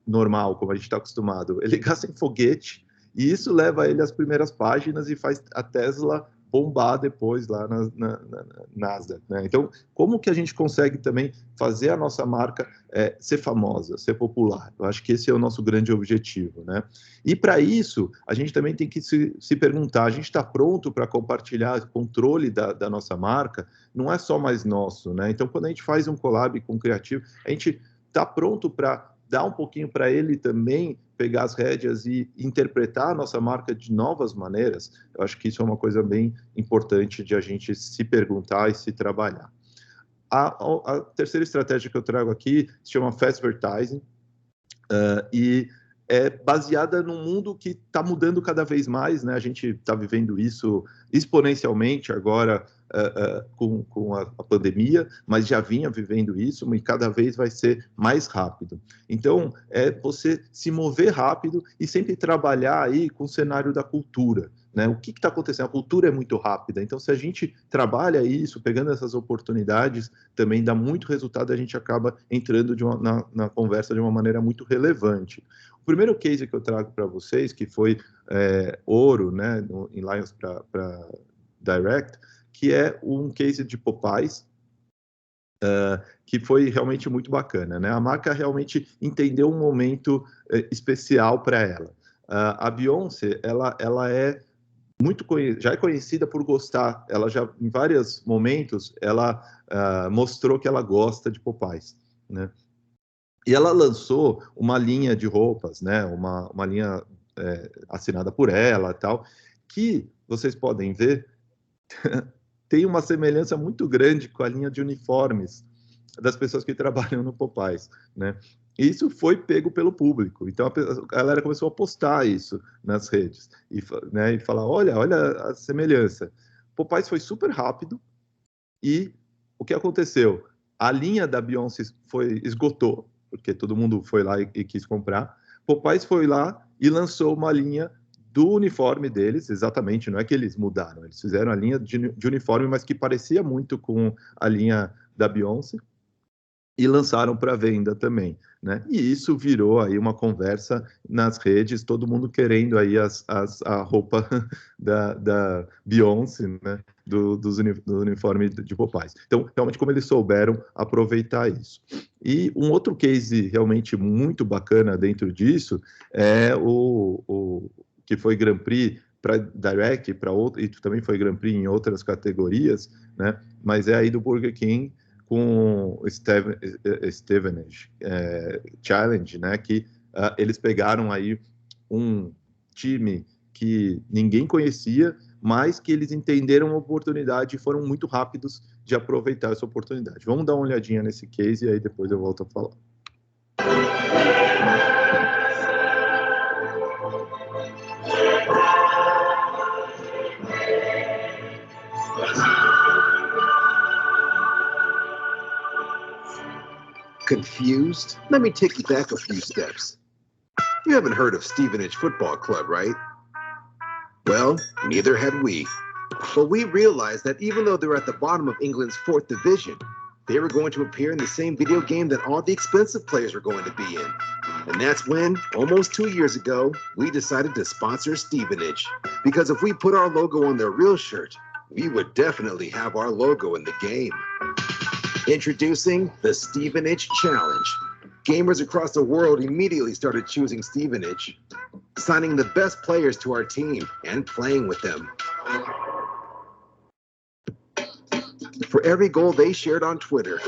normal, como a gente está acostumado. Ele gasta em foguete, e isso leva ele às primeiras páginas e faz a Tesla bombar depois lá na Nasdaq, né? Então, como que a gente consegue também fazer a nossa marca ser famosa, ser popular? Eu acho que esse é o nosso grande objetivo, né? E para isso, a gente também tem que se perguntar, a gente está pronto para compartilhar o controle da nossa marca? Não é só mais nosso, né? Então, quando a gente faz um collab com o criativo, a gente está pronto para dar um pouquinho para ele também pegar as rédeas e interpretar a nossa marca de novas maneiras. Eu acho que isso é uma coisa bem importante de a gente se perguntar e se trabalhar. A terceira estratégia que eu trago aqui se chama Fast Advertising, e é baseada num mundo que está mudando cada vez mais, né? A gente está vivendo isso exponencialmente agora com a pandemia, mas já vinha vivendo isso e cada vez vai ser mais rápido. Então, é você se mover rápido e sempre trabalhar aí com o cenário da cultura, né? O que está acontecendo? A cultura é muito rápida, então se a gente trabalha isso, pegando essas oportunidades, também dá muito resultado, a gente acaba entrando na conversa de uma maneira muito relevante. O primeiro case que eu trago para vocês, que foi ouro, né, em Lions para Direct, que é um case de Popeyes, que foi realmente muito bacana, né? A marca realmente entendeu um momento especial para ela. A Beyoncé, ela é já é conhecida por gostar, ela já, em vários momentos, ela mostrou que ela gosta de Popeyes, né? E ela lançou uma linha de roupas, né? Uma linha assinada por ela, tal, que vocês podem ver tem uma semelhança muito grande com a linha de uniformes das pessoas que trabalham no Popeyes, né? E isso foi pego pelo público. Então, a galera começou a postar isso nas redes e falar, olha a semelhança. Popeyes foi super rápido e o que aconteceu? A linha da Beyoncé esgotou, porque todo mundo foi lá e quis comprar. Popeyes foi lá e lançou uma linha do uniforme deles, exatamente, não é que eles mudaram, eles fizeram a linha de uniforme, mas que parecia muito com a linha da Beyoncé, e lançaram para venda também, né? E isso virou aí uma conversa nas redes, todo mundo querendo aí a roupa da Beyoncé, né? Do uniforme de Popeyes. Então, realmente, como eles souberam aproveitar isso. E um outro case realmente muito bacana dentro disso é o que foi Grand Prix para Direct, para outro, e também foi Grand Prix em outras categorias, né? Mas é aí do Burger King com o Stevenage Challenge, né? Que eles pegaram aí um time que ninguém conhecia, mas que eles entenderam a oportunidade e foram muito rápidos de aproveitar essa oportunidade. Vamos dar uma olhadinha nesse case e aí depois eu volto a falar. Confused? Let me take you back a few steps. You haven't heard of Stevenage Football Club, right? Well, neither had we. But we realized that even though they're at the bottom of England's 4th division, they were going to appear in the same video game that all the expensive players were going to be in. And that's when, almost 2 years ago, we decided to sponsor Stevenage. Because if we put our logo on their real shirt, we would definitely have our logo in the game. Introducing the Stevenage Challenge. Gamers across the world immediately started choosing Stevenage, signing the best players to our team and playing with them. For every goal they shared on Twitter,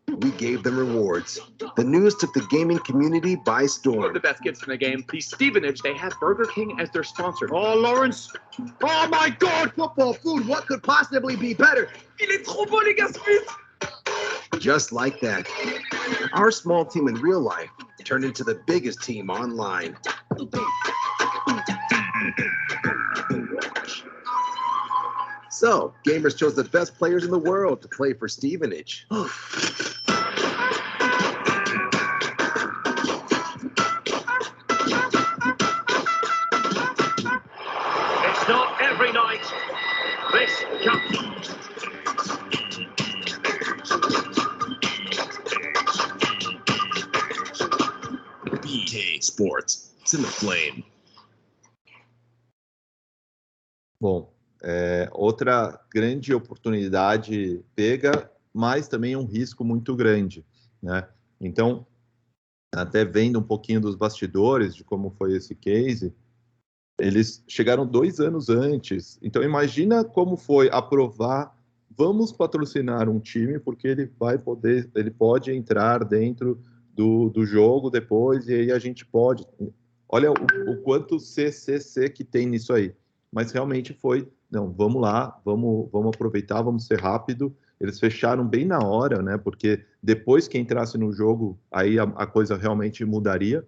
we gave them rewards. The news took the gaming community by storm. One of the best gifts in the game, the Stevenage, they have Burger King as their sponsor. Oh, Lawrence! Oh my God! Football food, what could possibly be better? Il est trop bon, les gars, Smith! Just like that, our small team in real life turned into the biggest team online. So, gamers chose the best players in the world to play for Stevenage. in the flame. Bom, outra grande oportunidade pega, mas também um risco muito grande, né? Então, até vendo um pouquinho dos bastidores de como foi esse case, eles chegaram 2 anos antes. Então, imagina como foi aprovar, vamos patrocinar um time, porque ele pode entrar dentro do jogo depois, e aí a gente pode... Olha o quanto CCC que tem nisso aí. Mas realmente foi, não, vamos lá, vamos aproveitar, vamos ser rápido. Eles fecharam bem na hora, né? Porque depois que entrasse no jogo, aí a coisa realmente mudaria.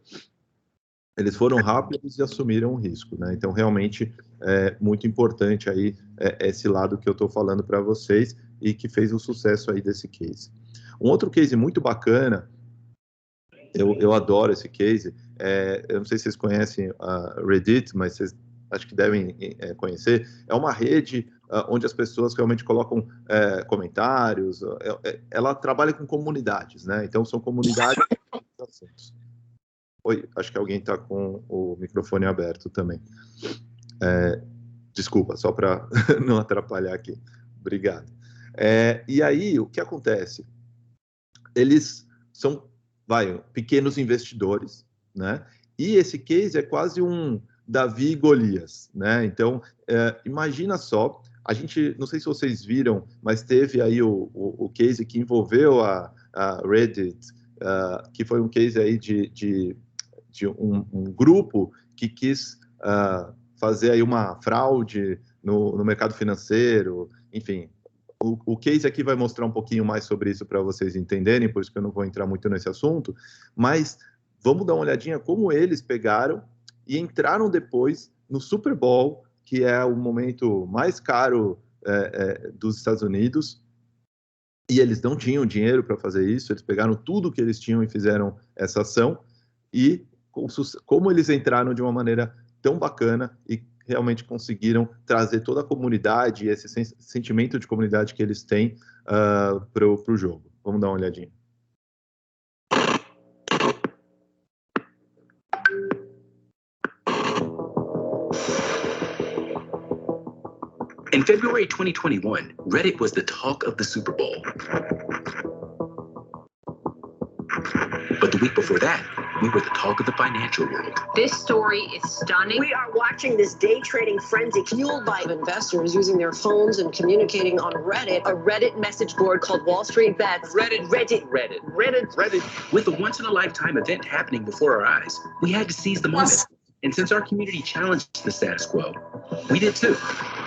Eles foram rápidos e assumiram o risco, né? Então, realmente, é muito importante aí esse lado que eu estou falando para vocês e que fez o sucesso aí desse case. Um outro case muito bacana, eu adoro esse case, eu não sei se vocês conhecem a Reddit, mas vocês acho que devem conhecer, é uma rede onde as pessoas realmente colocam comentários, ela trabalha com comunidades, né? Então, são comunidades... Oi, acho que alguém está com o microfone aberto também. Desculpa, só para não atrapalhar aqui. Obrigado. E aí, o que acontece? Eles são, pequenos investidores, né? E esse case é quase um Davi e Golias, né? Então, imagina só, a gente, não sei se vocês viram, mas teve aí o case que envolveu a Reddit, que foi um case aí de um grupo que quis fazer aí uma fraude no mercado financeiro, enfim. O case aqui vai mostrar um pouquinho mais sobre isso para vocês entenderem, por isso que eu não vou entrar muito nesse assunto, mas vamos dar uma olhadinha como eles pegaram e entraram depois no Super Bowl, que é o momento mais caro dos Estados Unidos, e eles não tinham dinheiro para fazer isso, eles pegaram tudo que eles tinham e fizeram essa ação, e como eles entraram de uma maneira tão bacana e realmente conseguiram trazer toda a comunidade, esse sentimento de comunidade que eles têm para o jogo. Vamos dar uma olhadinha. In February 2021, Reddit was the talk of the Super Bowl. But the week before that, we were the talk of the financial world. This story is stunning. We are watching this day trading frenzy fueled by investors using their phones and communicating on Reddit. A Reddit message board called Wall Street Bets. Reddit. With a once-in-a-lifetime event happening before our eyes, we had to seize the moment. And since our community challenged the status quo, we did too,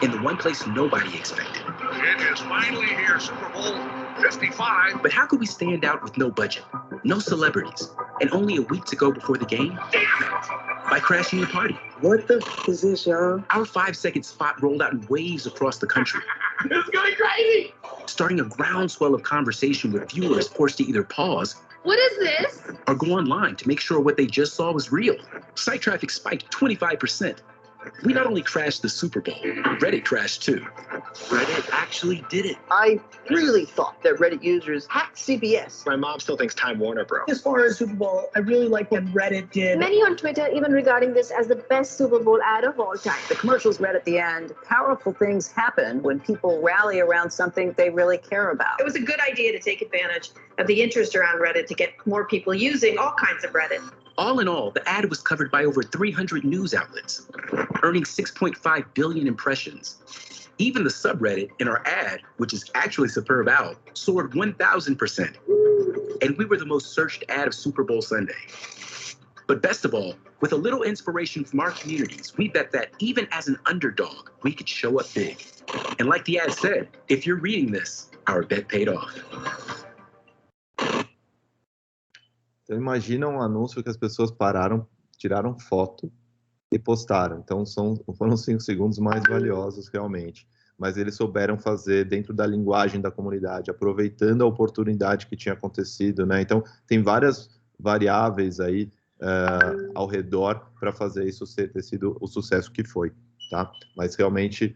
in the one place nobody expected. It is finally here, Super Bowl 55. But how could we stand out with no budget, no celebrities, and only a week to go before the game? Damn it! By crashing the party. What the f is this, y'all? Our 5-second spot rolled out in waves across the country. It's going crazy! Starting a groundswell of conversation with viewers forced to either pause What is this? or go online to make sure what they just saw was real. Site traffic spiked 25%. We not only crashed the Super Bowl, Reddit crashed too. Reddit actually did it. I really thought that Reddit users hacked CBS. My mom still thinks Time Warner broke. As far as Super Bowl, I really like what Reddit did. Many on Twitter even regarding this as the best Super Bowl ad of all time. The commercials read at the end, powerful things happen when people rally around something they really care about. It was a good idea to take advantage of the interest around Reddit to get more people using all kinds of Reddit. All in all, the ad was covered by over 300 news outlets, earning 6.5 billion impressions. Even the subreddit in our ad, which is actually Superb Owl, soared 1,000%. And we were the most searched ad of Super Bowl Sunday. But best of all, with a little inspiration from our communities, we bet that even as an underdog, we could show up big. And like the ad said, if you're reading this, our bet paid off. Então, imagina um anúncio que as pessoas pararam, tiraram foto e postaram. Então, foram 5 segundos mais valiosos, realmente. Mas eles souberam fazer dentro da linguagem da comunidade, aproveitando a oportunidade que tinha acontecido, né? Então, tem várias variáveis aí ao redor para fazer isso ter sido o sucesso que foi, tá? Mas, realmente,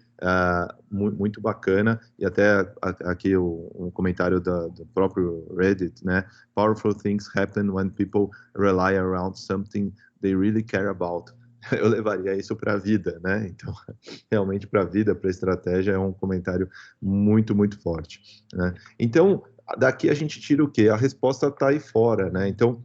muito bacana. E até aqui um comentário do próprio Reddit, né? Powerful things happen when people rely around something they really care about. Eu levaria isso para a vida, né? Então, realmente para a vida, para a estratégia, é um comentário muito, muito forte, né? Então, daqui a gente tira o quê? A resposta está aí fora, né? Então,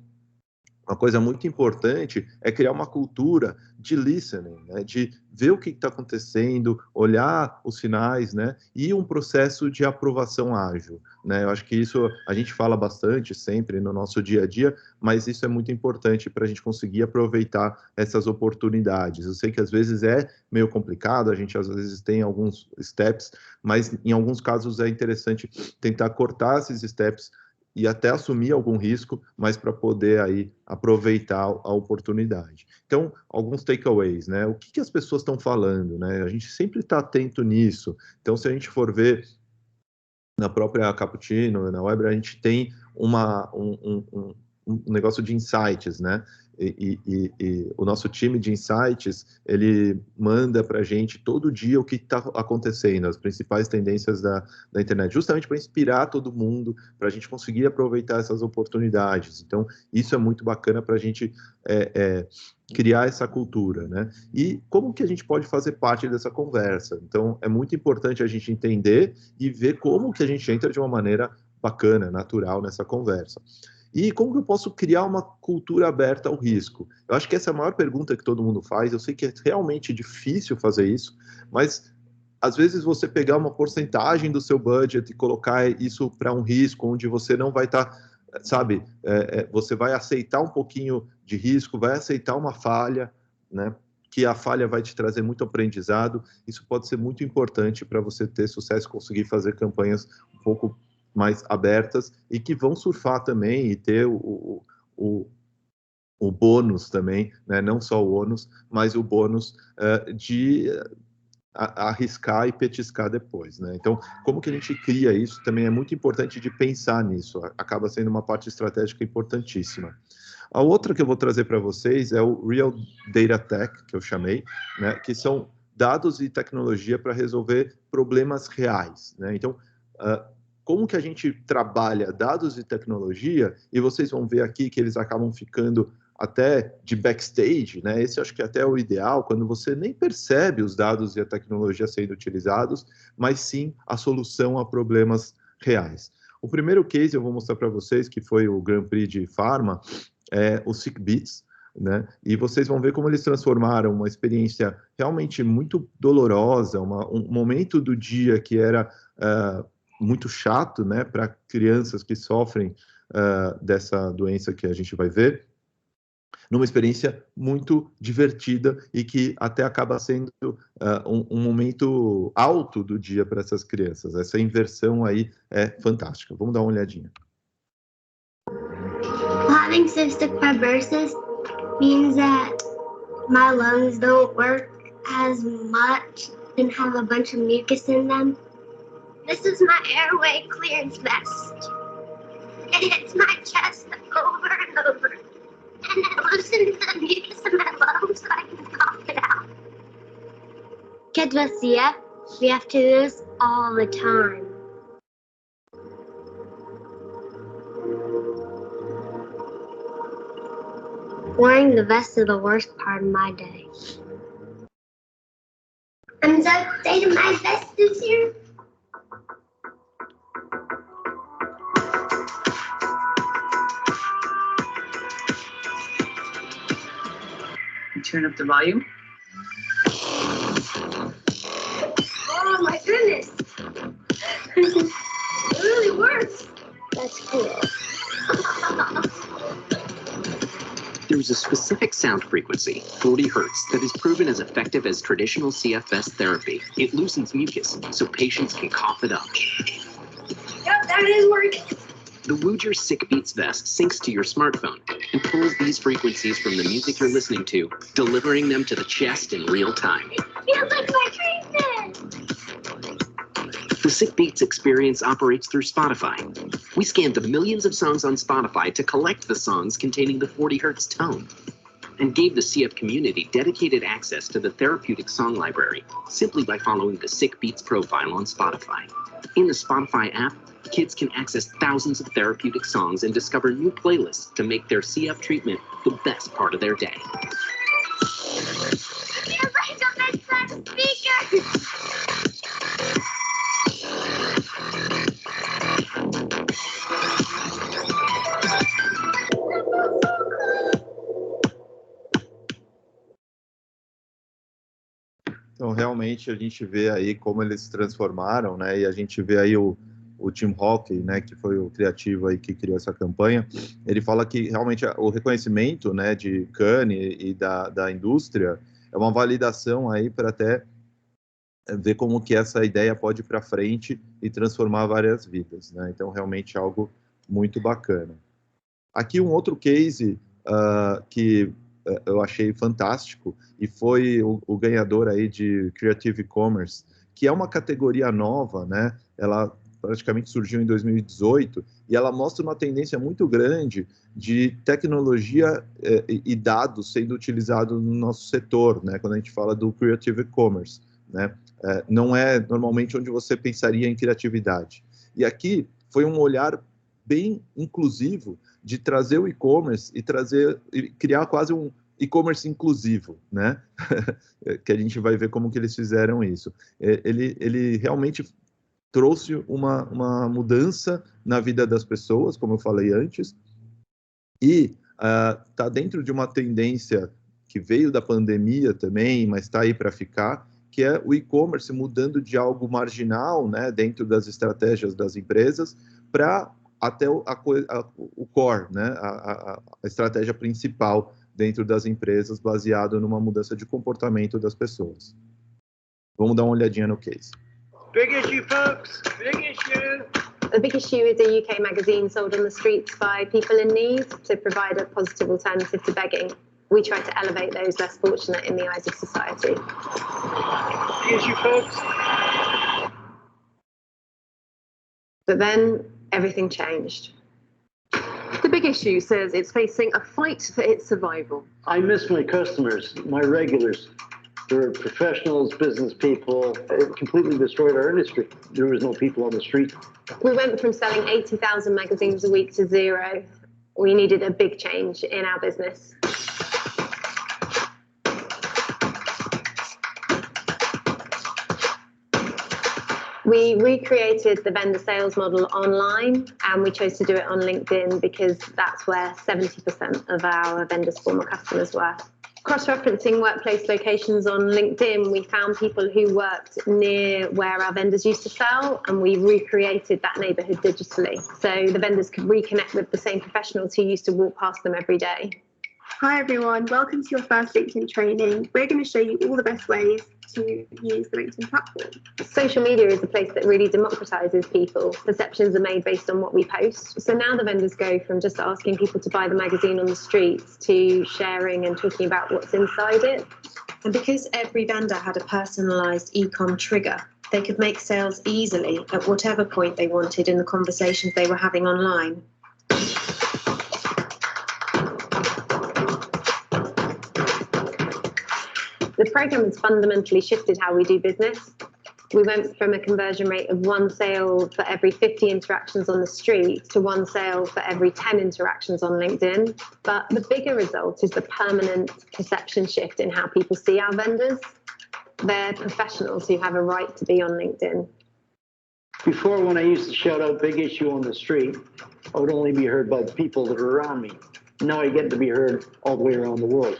uma coisa muito importante é criar uma cultura de listening, né? De ver o que está acontecendo, olhar os sinais, né? E um processo de aprovação ágil, né? Eu acho que isso a gente fala bastante sempre no nosso dia a dia, mas isso é muito importante para a gente conseguir aproveitar essas oportunidades. Eu sei que às vezes é meio complicado, a gente às vezes tem alguns steps, mas em alguns casos é interessante tentar cortar esses steps e até assumir algum risco, mas para poder aí aproveitar a oportunidade. Então, alguns takeaways, né? O que as pessoas estão falando, né? A gente sempre está atento nisso. Então, se a gente for ver na própria Cappuccino, na Weber, a gente tem um negócio de insights, né? E o nosso time de insights, ele manda para a gente todo dia o que está acontecendo, as principais tendências da internet, justamente para inspirar todo mundo, para a gente conseguir aproveitar essas oportunidades. Então, isso é muito bacana para a gente criar essa cultura, né? E como que a gente pode fazer parte dessa conversa? Então, é muito importante a gente entender e ver como que a gente entra de uma maneira bacana, natural nessa conversa. E como que eu posso criar uma cultura aberta ao risco? Eu acho que essa é a maior pergunta que todo mundo faz. Eu sei que é realmente difícil fazer isso, mas às vezes você pegar uma porcentagem do seu budget e colocar isso para um risco onde você não vai estar, sabe, você vai aceitar um pouquinho de risco, vai aceitar uma falha, né? Que a falha vai te trazer muito aprendizado. Isso pode ser muito importante para você ter sucesso, conseguir fazer campanhas um pouco mais abertas e que vão surfar também e ter o bônus também, né? Não só o ônus, mas o bônus de arriscar e petiscar depois, né? Então, como que a gente cria isso? Também é muito importante de pensar nisso, acaba sendo uma parte estratégica importantíssima. A outra que eu vou trazer para vocês é o Real Data Tech, que eu chamei, né? Que são dados e tecnologia para resolver problemas reais, né? Então, como que a gente trabalha dados e tecnologia, e vocês vão ver aqui que eles acabam ficando até de backstage, né? Esse acho que até é o ideal, quando você nem percebe os dados e a tecnologia sendo utilizados, mas sim a solução a problemas reais. O primeiro case eu vou mostrar para vocês, que foi o Grand Prix de Pharma, é o SickBeats, né? E vocês vão ver como eles transformaram uma experiência realmente muito dolorosa, um momento do dia que era muito chato, né, para crianças que sofrem dessa doença que a gente vai ver, numa experiência muito divertida e que até acaba sendo um momento alto do dia para essas crianças. Essa inversão aí é fantástica. Vamos dar uma olhadinha. Having cystic fibrosis means that my lungs don't work as much and have a bunch of mucus in them. This is my airway clearance vest. It hits my chest over and over, and it loosens the mucus in my lungs so I can cough it out. Kids with CF, we have to do this all the time. Wearing the vest is the worst part of my day. I'm so excited my vest is here. Turn up the volume. Oh my goodness. It really works. That's cool. There is a specific sound frequency, 40 hertz, that is proven as effective as traditional CF vest therapy. It loosens mucus so patients can cough it up. Yep, that is working. The Woojer SickBeats vest syncs to your smartphone and pulls these frequencies from the music you're listening to, delivering them to the chest in real time. Feels like my treatment. The SickBeats experience operates through Spotify. We scanned the millions of songs on Spotify to collect the songs containing the 40 hertz tone and gave the CF community dedicated access to the therapeutic song library simply by following the SickBeats profile on Spotify. In the Spotify app, Kids can access thousands of therapeutic songs and discover new playlists to make their CF treatment the best part of their day. Então, realmente, a gente vê aí como eles se transformaram, né? E a gente vê aí o Tim Hawkey, né, que foi o criativo aí que criou essa campanha. Ele fala que realmente o reconhecimento, né, de Cannes e da indústria é uma validação aí para até ver como que essa ideia pode ir para frente e transformar várias vidas, né? Então, realmente algo muito bacana. Aqui um outro case que eu achei fantástico e foi o ganhador aí de Creative Commerce, que é uma categoria nova, né? Ela praticamente surgiu em 2018 e ela mostra uma tendência muito grande de tecnologia e dados sendo utilizados no nosso setor, né? Quando a gente fala do Creative Commerce, né? Não é normalmente onde você pensaria em criatividade. E aqui foi um olhar bem inclusivo de trazer o e-commerce e criar quase um e-commerce inclusivo, né? Que a gente vai ver como que eles fizeram isso. Ele realmente trouxe uma mudança na vida das pessoas, como eu falei antes, e está dentro de uma tendência que veio da pandemia também, mas está aí para ficar, que é o e-commerce mudando de algo marginal, né, dentro das estratégias das empresas, para até o core, né, a estratégia principal dentro das empresas, baseado numa mudança de comportamento das pessoas. Vamos dar uma olhadinha no case. Big issue, folks. Big issue. The Big Issue is a UK magazine sold on the streets by people in need to provide a positive alternative to begging. We try to elevate those less fortunate in the eyes of society. Big issue, folks. But then everything changed. The Big Issue says it's facing a fight for its survival. I miss my customers, my regulars. They're professionals, business people. It completely destroyed our industry. There was no people on the street. We went from selling 80,000 magazines a week to zero. We needed a big change in our business. We recreated the vendor sales model online, and we chose to do it on LinkedIn because that's where 70% of our vendors' former customers were. Cross-referencing workplace locations on LinkedIn, we found people who worked near where our vendors used to sell, and we recreated that neighborhood digitally. So the vendors could reconnect with the same professionals who used to walk past them every day. Hi everyone, welcome to your first LinkedIn training. We're going to show you all the best ways to use the LinkedIn platform. Social media is a place that really democratizes people. Perceptions are made based on what we post. So now the vendors go from just asking people to buy the magazine on the streets to sharing and talking about what's inside it. And because every vendor had a personalized e-com trigger, they could make sales easily at whatever point they wanted in the conversations they were having online. The program has fundamentally shifted how we do business. We went from a conversion rate of 1 sale for every 50 interactions on the street to 1 sale for every 10 interactions on LinkedIn. But the bigger result is the permanent perception shift in how people see our vendors. They're professionals who have a right to be on LinkedIn. Before, when I used to shout out Big Issue on the street, I would only be heard by the people that are around me. Now I get to be heard all the way around the world.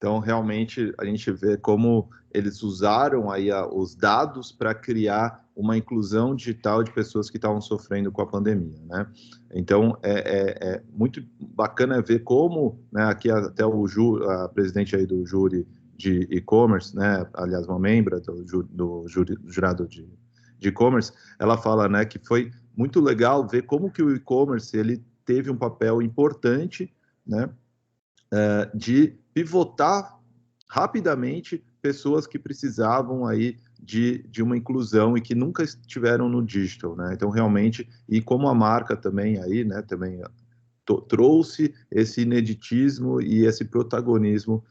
Então, realmente, a gente vê como eles usaram aí os dados para criar uma inclusão digital de pessoas que estavam sofrendo com a pandemia, né? Então, é muito bacana ver como, né, aqui até a presidente aí do júri de e-commerce, né, aliás, uma membra do jurado de e-commerce, ela fala, né, que foi muito legal ver como que o e-commerce ele teve um papel importante, né, de pivotar rapidamente pessoas que precisavam aí de uma inclusão e que nunca estiveram no digital, né? Então, realmente, e como a marca também aí, né, também trouxe esse ineditismo e esse protagonismo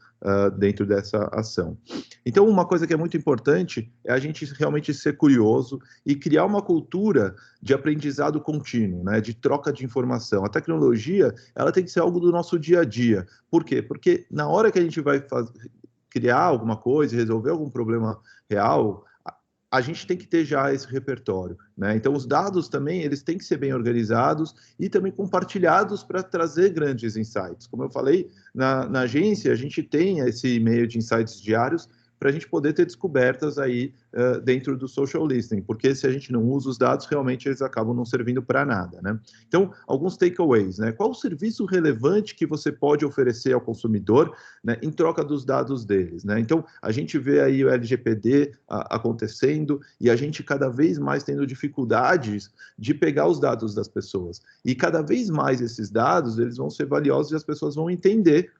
dentro dessa ação. Então, uma coisa que é muito importante é a gente realmente ser curioso e criar uma cultura de aprendizado contínuo, né, de troca de informação. A tecnologia, ela tem que ser algo do nosso dia a dia. Por quê? Porque na hora que a gente vai criar alguma coisa, resolver algum problema real, a gente tem que ter já esse repertório, né? Então, os dados também, eles têm que ser bem organizados e também compartilhados para trazer grandes insights. Como eu falei, na agência, a gente tem esse e-mail de insights diários para a gente poder ter descobertas aí dentro do social listening, porque se a gente não usa os dados, realmente eles acabam não servindo para nada, né? Então, alguns takeaways, né? Qual o serviço relevante que você pode oferecer ao consumidor, né, em troca dos dados deles, né? Então, a gente vê aí o LGPD acontecendo e a gente cada vez mais tendo dificuldades de pegar os dados das pessoas. E cada vez mais esses dados, eles vão ser valiosos e as pessoas vão entender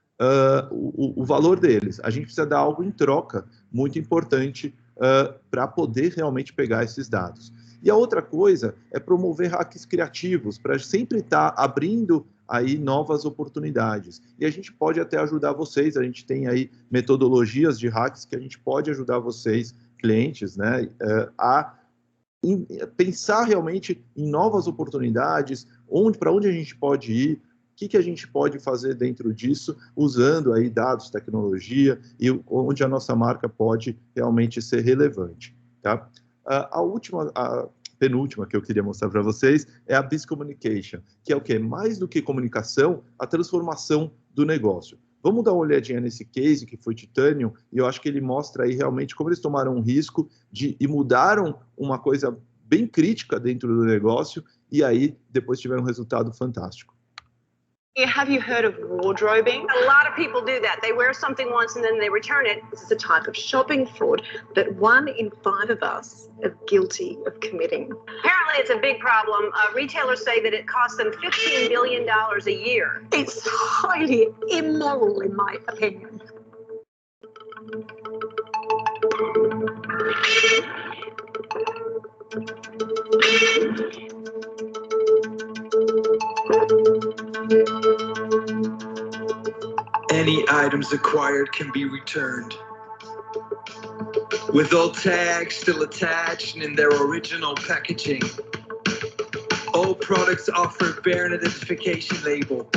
o valor deles. A gente precisa dar algo em troca muito importante para poder realmente pegar esses dados. E a outra coisa é promover hacks criativos, para sempre estar abrindo aí novas oportunidades. E a gente pode até ajudar vocês, a gente tem aí metodologias de hacks que a gente pode ajudar vocês, clientes, né, a pensar realmente em novas oportunidades, para onde a gente pode ir, o que a gente pode fazer dentro disso, usando aí dados, tecnologia, e onde a nossa marca pode realmente ser relevante, tá? A penúltima que eu queria mostrar para vocês é a Biz Communication, que é o quê? Mais do que comunicação, a transformação do negócio. Vamos dar uma olhadinha nesse case que foi Titanium, e eu acho que ele mostra aí realmente como eles tomaram um risco e mudaram uma coisa bem crítica dentro do negócio, e aí depois tiveram um resultado fantástico. Have you heard of wardrobing? A lot of people do that. They wear something once and then they return it. This is a type of shopping fraud that 1 in 5 of us are guilty of committing. Apparently, it's a big problem. Retailers say that it costs them $15 million a year. It's highly immoral, in my opinion. Any items acquired can be returned, with all tags still attached and in their original packaging. All products offer bare identification label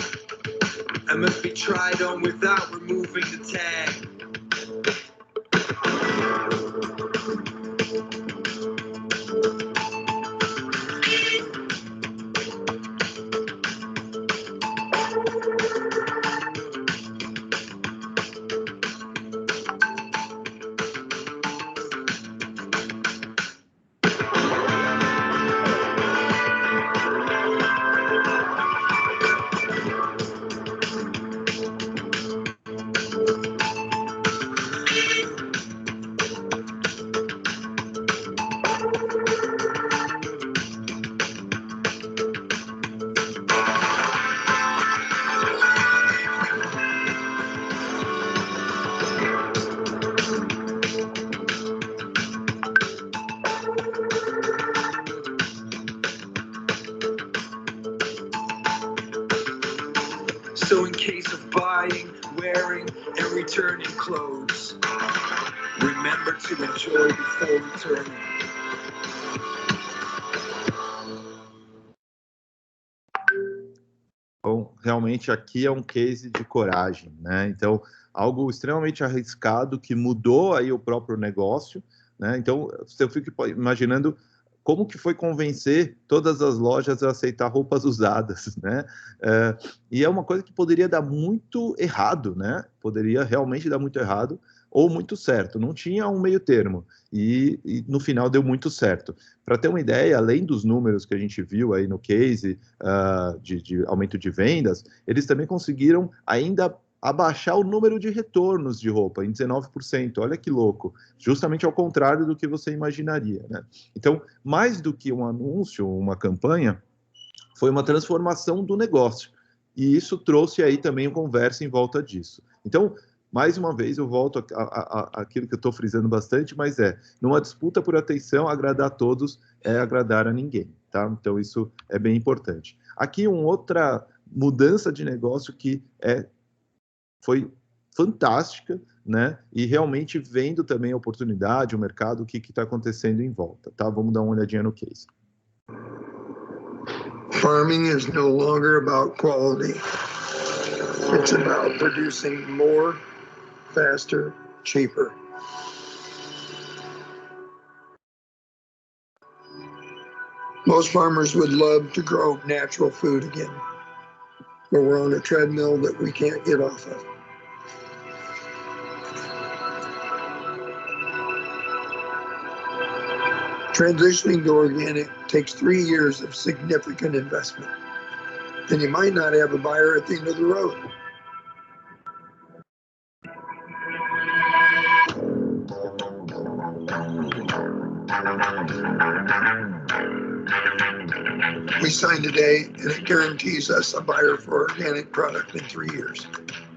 and must be tried on without removing the tag. So in case of buying, wearing, and returning clothes, remember to enjoy before returning. Bom, realmente aqui é um case de coragem, né? Então, algo extremamente arriscado que mudou aí o próprio negócio, né? Então, eu fico imaginando como que foi convencer todas as lojas a aceitar roupas usadas, né? E é uma coisa que poderia dar muito errado, né? Poderia realmente dar muito errado ou muito certo. Não tinha um meio termo. E no final deu muito certo. Para ter uma ideia, além dos números que a gente viu aí no case de aumento de vendas, eles também conseguiram ainda abaixar o número de retornos de roupa em 19%. Olha que louco. Justamente ao contrário do que você imaginaria, né? Então, mais do que um anúncio, uma campanha, foi uma transformação do negócio. E isso trouxe aí também uma conversa em volta disso. Então, mais uma vez, eu volto àquilo que eu estou frisando bastante, mas numa disputa por atenção, agradar a todos é agradar a ninguém, tá? Então, isso é bem importante. Aqui, uma outra mudança de negócio que foi fantástica, né? E realmente vendo também a oportunidade, o mercado, o que está acontecendo em volta, tá? Vamos dar uma olhadinha no case. Farming is no longer about quality. It's about producing more, faster, cheaper. Most farmers would love to grow natural food again, but we're on a treadmill that we can't get off of. Transitioning to organic takes 3 years of significant investment, and you might not have a buyer at the end of the road. We sign today, and it guarantees us a buyer for organic product in 3 years.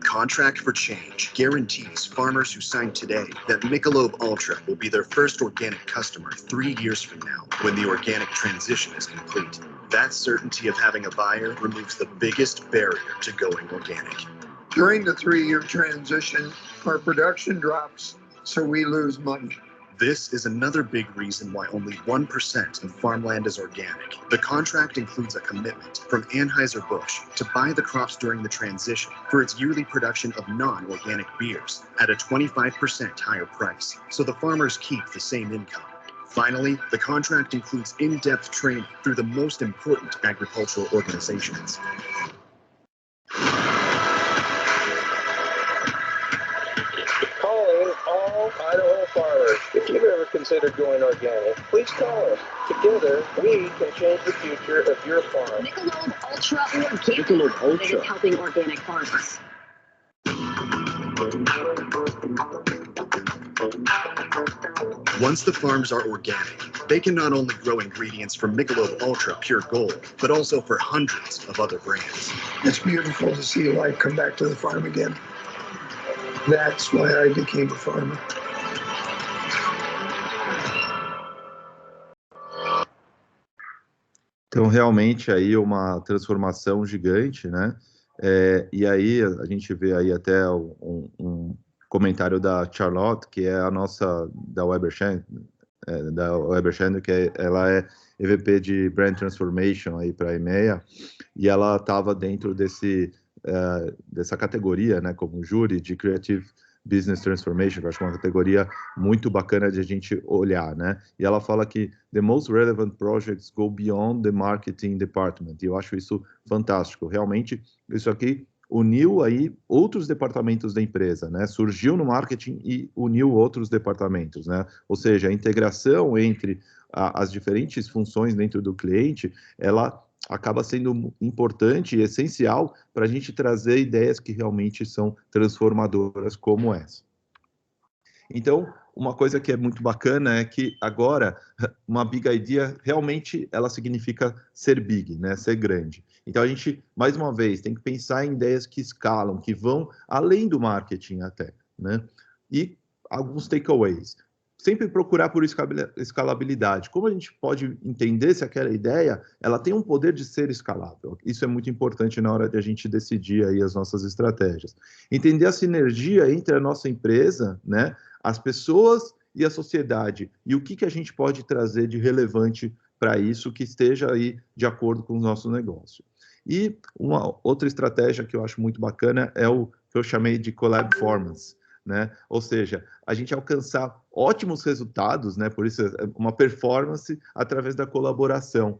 Contract for Change guarantees farmers who sign today that Michelob Ultra will be their first organic customer 3 years from now when the organic transition is complete. That certainty of having a buyer removes the biggest barrier to going organic. During the 3-year transition, our production drops, so we lose money. This is another big reason why only 1% of farmland is organic. The contract includes a commitment from Anheuser-Busch to buy the crops during the transition for its yearly production of non-organic beers at a 25% higher price, so the farmers keep the same income. Finally, the contract includes in-depth training through the most important agricultural organizations. Calling all Idaho farmers. If you've ever considered going organic, please call us. Together, we can change the future of your farm. Michelob Ultra Organic. Michelob Ultra. Is helping organic farmers. Once the farms are organic, they can not only grow ingredients for Michelob Ultra Pure Gold, but also for hundreds of other brands. It's beautiful to see life come back to the farm again. That's why I became a farmer. Então, realmente, aí uma transformação gigante, né? E aí, a gente vê aí até um comentário da Charlotte, que é a nossa, da Weber Shandling, que ela é EVP de Brand Transformation aí para a EMEA, e ela estava dentro dessa categoria, né, como júri de Creative Business Transformation, que eu acho uma categoria muito bacana de a gente olhar, né? E ela fala que the most relevant projects go beyond the marketing department, e eu acho isso fantástico. Realmente, isso aqui uniu aí outros departamentos da empresa, né? Surgiu no marketing e uniu outros departamentos, né? Ou seja, a integração entre as diferentes funções dentro do cliente, ela acaba sendo importante e essencial para a gente trazer ideias que realmente são transformadoras como essa. Então, uma coisa que é muito bacana é que agora uma big idea realmente ela significa ser big, né? Ser grande. Então a gente, mais uma vez, tem que pensar em ideias que escalam, que vão além do marketing até, né? E alguns takeaways. Sempre procurar por escalabilidade. Como a gente pode entender se aquela ideia ela tem um poder de ser escalável? Isso é muito importante na hora de a gente decidir aí as nossas estratégias. Entender a sinergia entre a nossa empresa, né, as pessoas e a sociedade, e o que a gente pode trazer de relevante para isso que esteja aí de acordo com o nosso negócio. E uma outra estratégia que eu acho muito bacana é o que eu chamei de Collabformance, né? Ou seja, a gente alcançar ótimos resultados, né? Por isso, uma performance através da colaboração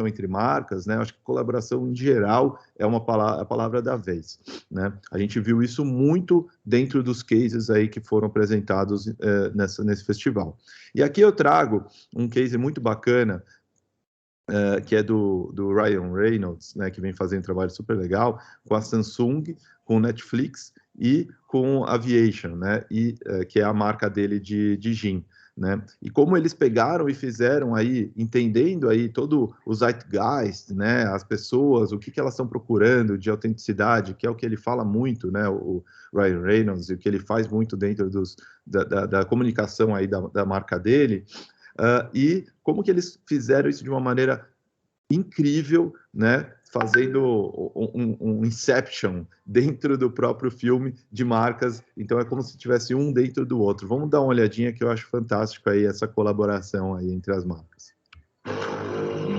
entre marcas, né? Acho que colaboração em geral é a palavra da vez, né? A gente viu isso muito dentro dos cases aí que foram apresentados nesse festival. E aqui eu trago um case muito bacana, que é do Ryan Reynolds, né? Que vem fazendo um trabalho super legal com a Samsung, com Netflix e com Aviation, né? E que é a marca dele de gin, né? E como eles pegaram e fizeram aí, entendendo aí todo o zeitgeist, né? As pessoas, o que elas estão procurando de autenticidade, que é o que ele fala muito, né? O Ryan Reynolds, e o que ele faz muito dentro da comunicação aí da marca dele, e como que eles fizeram isso de uma maneira incrível, né? fazendo um inception dentro do próprio filme de marcas, então é como se tivesse um dentro do outro. Vamos dar uma olhadinha que eu acho fantástico aí essa colaboração aí entre as marcas.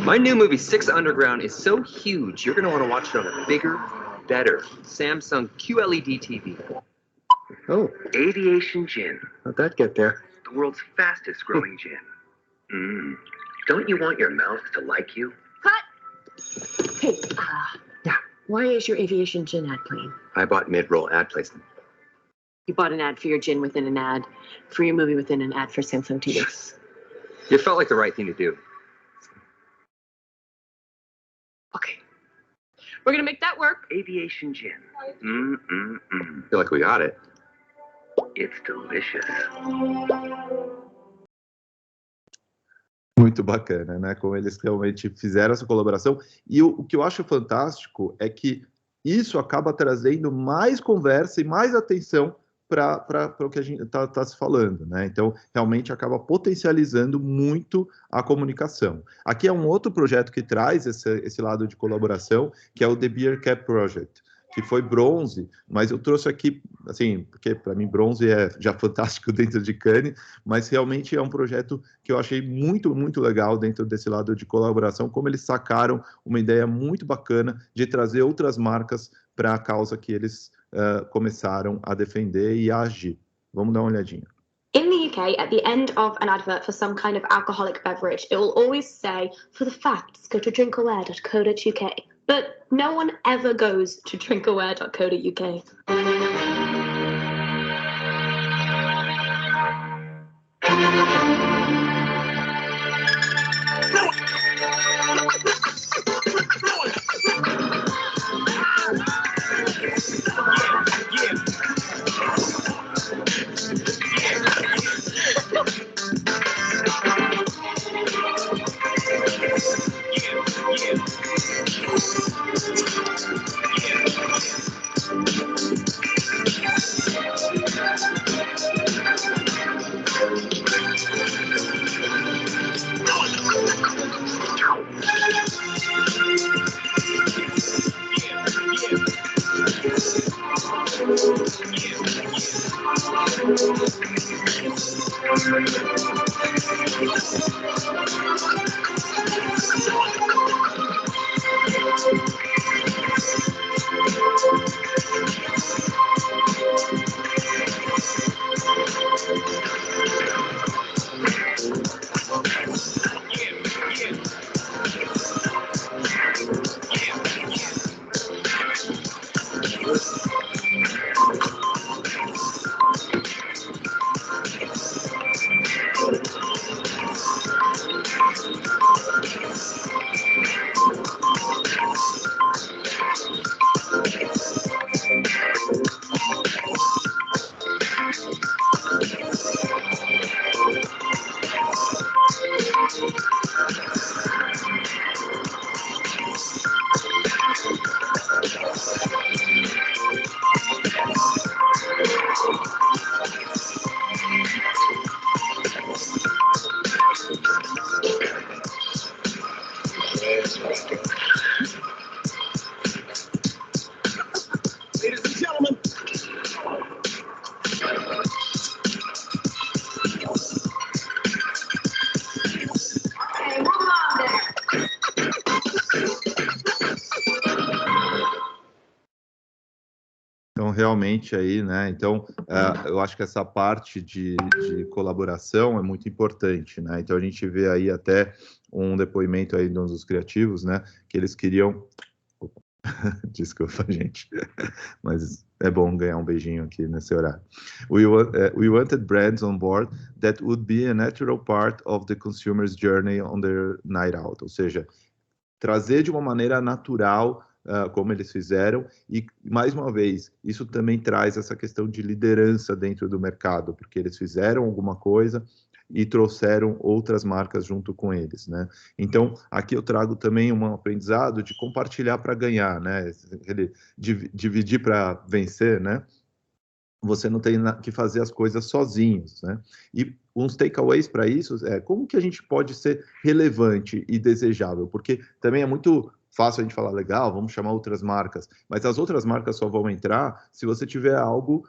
My new movie, Six Underground, is so huge, you're going to want to watch it on a bigger, better Samsung QLED TV. Oh, Aviation Gin, how'd that get there? the world's fastest growing gin. Don't you want your mouth to like you? Hey, yeah. Why is your aviation gin ad clean? I bought mid-roll ad placement. You bought an ad for your gin within an ad, for your movie within an ad for Samsung TV. Yes. It felt like the right thing to do. Okay. We're gonna make that work. Aviation Gin. Feel like we got it. It's delicious. Muito bacana, né? Como eles realmente fizeram essa colaboração. E o que eu acho fantástico é que isso acaba trazendo mais conversa e mais atenção para o que a gente está se falando, né? Então, realmente acaba potencializando muito a comunicação. Aqui é um outro projeto que traz esse lado de colaboração, que é o The Beer Cap Project, que foi bronze, mas eu trouxe aqui, assim, porque para mim bronze é já fantástico dentro de Cannes, mas realmente é um projeto que eu achei muito, muito legal dentro desse lado de colaboração, como eles sacaram uma ideia muito bacana de trazer outras marcas para a causa que eles começaram a defender e a agir. Vamos dar uma olhadinha. In the UK, at the end of an advert for some kind of alcoholic beverage, it will always say, for the facts, go to drinkaware.co.uk. But no one ever goes to drinkaware.co.uk. Ladies and gentlemen. Hey, move on there. Então, realmente aí, né? Então, eu acho que essa parte de colaboração é muito importante, né? Então, a gente vê aí até um depoimento aí de um dos criativos, né? Que eles queriam... Desculpa, gente, mas é bom ganhar um beijinho aqui nesse horário. We wanted brands on board that would be a natural part of the consumer's journey on their night out, ou seja, trazer de uma maneira natural, como eles fizeram, e, mais uma vez, isso também traz essa questão de liderança dentro do mercado, porque eles fizeram alguma coisa e trouxeram outras marcas junto com eles, né? Então, aqui eu trago também um aprendizado de compartilhar para ganhar, né? Dividir para vencer, né? Você não tem que fazer as coisas sozinhos, né? E uns takeaways para isso é como que a gente pode ser relevante e desejável, porque também é muito fácil a gente falar, legal, vamos chamar outras marcas, mas as outras marcas só vão entrar se você tiver algo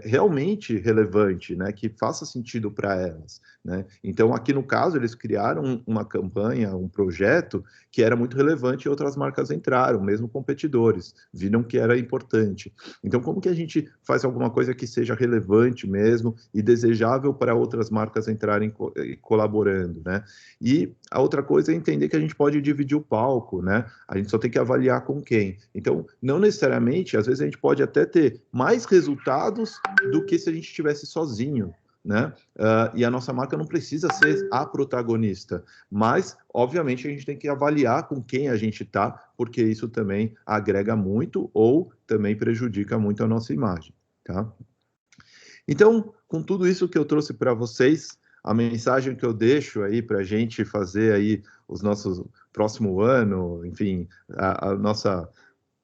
realmente relevante, né, que faça sentido para elas, né? Então, aqui no caso, eles criaram uma campanha, um projeto que era muito relevante e outras marcas entraram, mesmo competidores, viram que era importante. Então, como que a gente faz alguma coisa que seja relevante mesmo e desejável para outras marcas entrarem colaborando, né? E a outra coisa é entender que a gente pode dividir o palco, né? A gente só tem que avaliar com quem. Então, não necessariamente, às vezes a gente pode até ter mais resultados do que se a gente estivesse sozinho, né? E a nossa marca não precisa ser a protagonista, mas, obviamente, a gente tem que avaliar com quem a gente está, porque isso também agrega muito ou também prejudica muito a nossa imagem, tá? Então, com tudo isso que eu trouxe para vocês, a mensagem que eu deixo aí para a gente fazer aí os nossos próximo ano, enfim, a nossa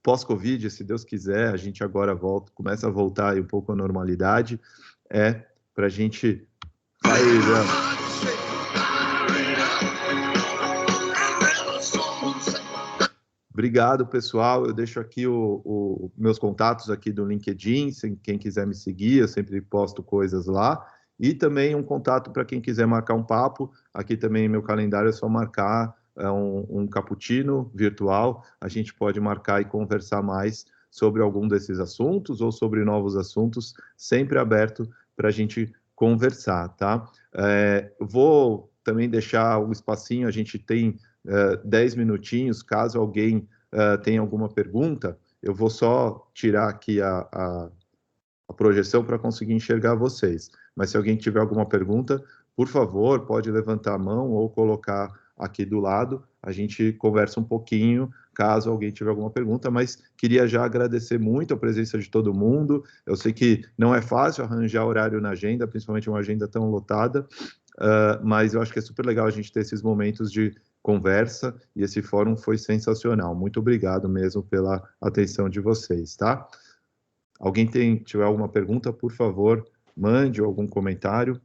pós-Covid, se Deus quiser, a gente agora começa a voltar aí um pouco à normalidade, para a gente... Aí, Obrigado, pessoal. Eu deixo aqui meus contatos aqui do LinkedIn, quem quiser me seguir, eu sempre posto coisas lá. E também um contato para quem quiser marcar um papo. Aqui também meu calendário é só marcar um cappuccino virtual. A gente pode marcar e conversar mais sobre algum desses assuntos ou sobre novos assuntos, sempre aberto para a gente conversar, tá? Vou também deixar um espacinho, a gente tem 10 minutinhos, caso alguém tenha alguma pergunta, eu vou só tirar aqui a projeção para conseguir enxergar vocês. Mas se alguém tiver alguma pergunta, por favor, pode levantar a mão ou colocar aqui do lado, a gente conversa um pouquinho, caso alguém tiver alguma pergunta, mas queria já agradecer muito a presença de todo mundo. Eu sei que não é fácil arranjar horário na agenda, principalmente uma agenda tão lotada, mas eu acho que é super legal a gente ter esses momentos de conversa, e esse fórum foi sensacional. Muito obrigado mesmo pela atenção de vocês, tá? Alguém tiver alguma pergunta, por favor, mande algum comentário.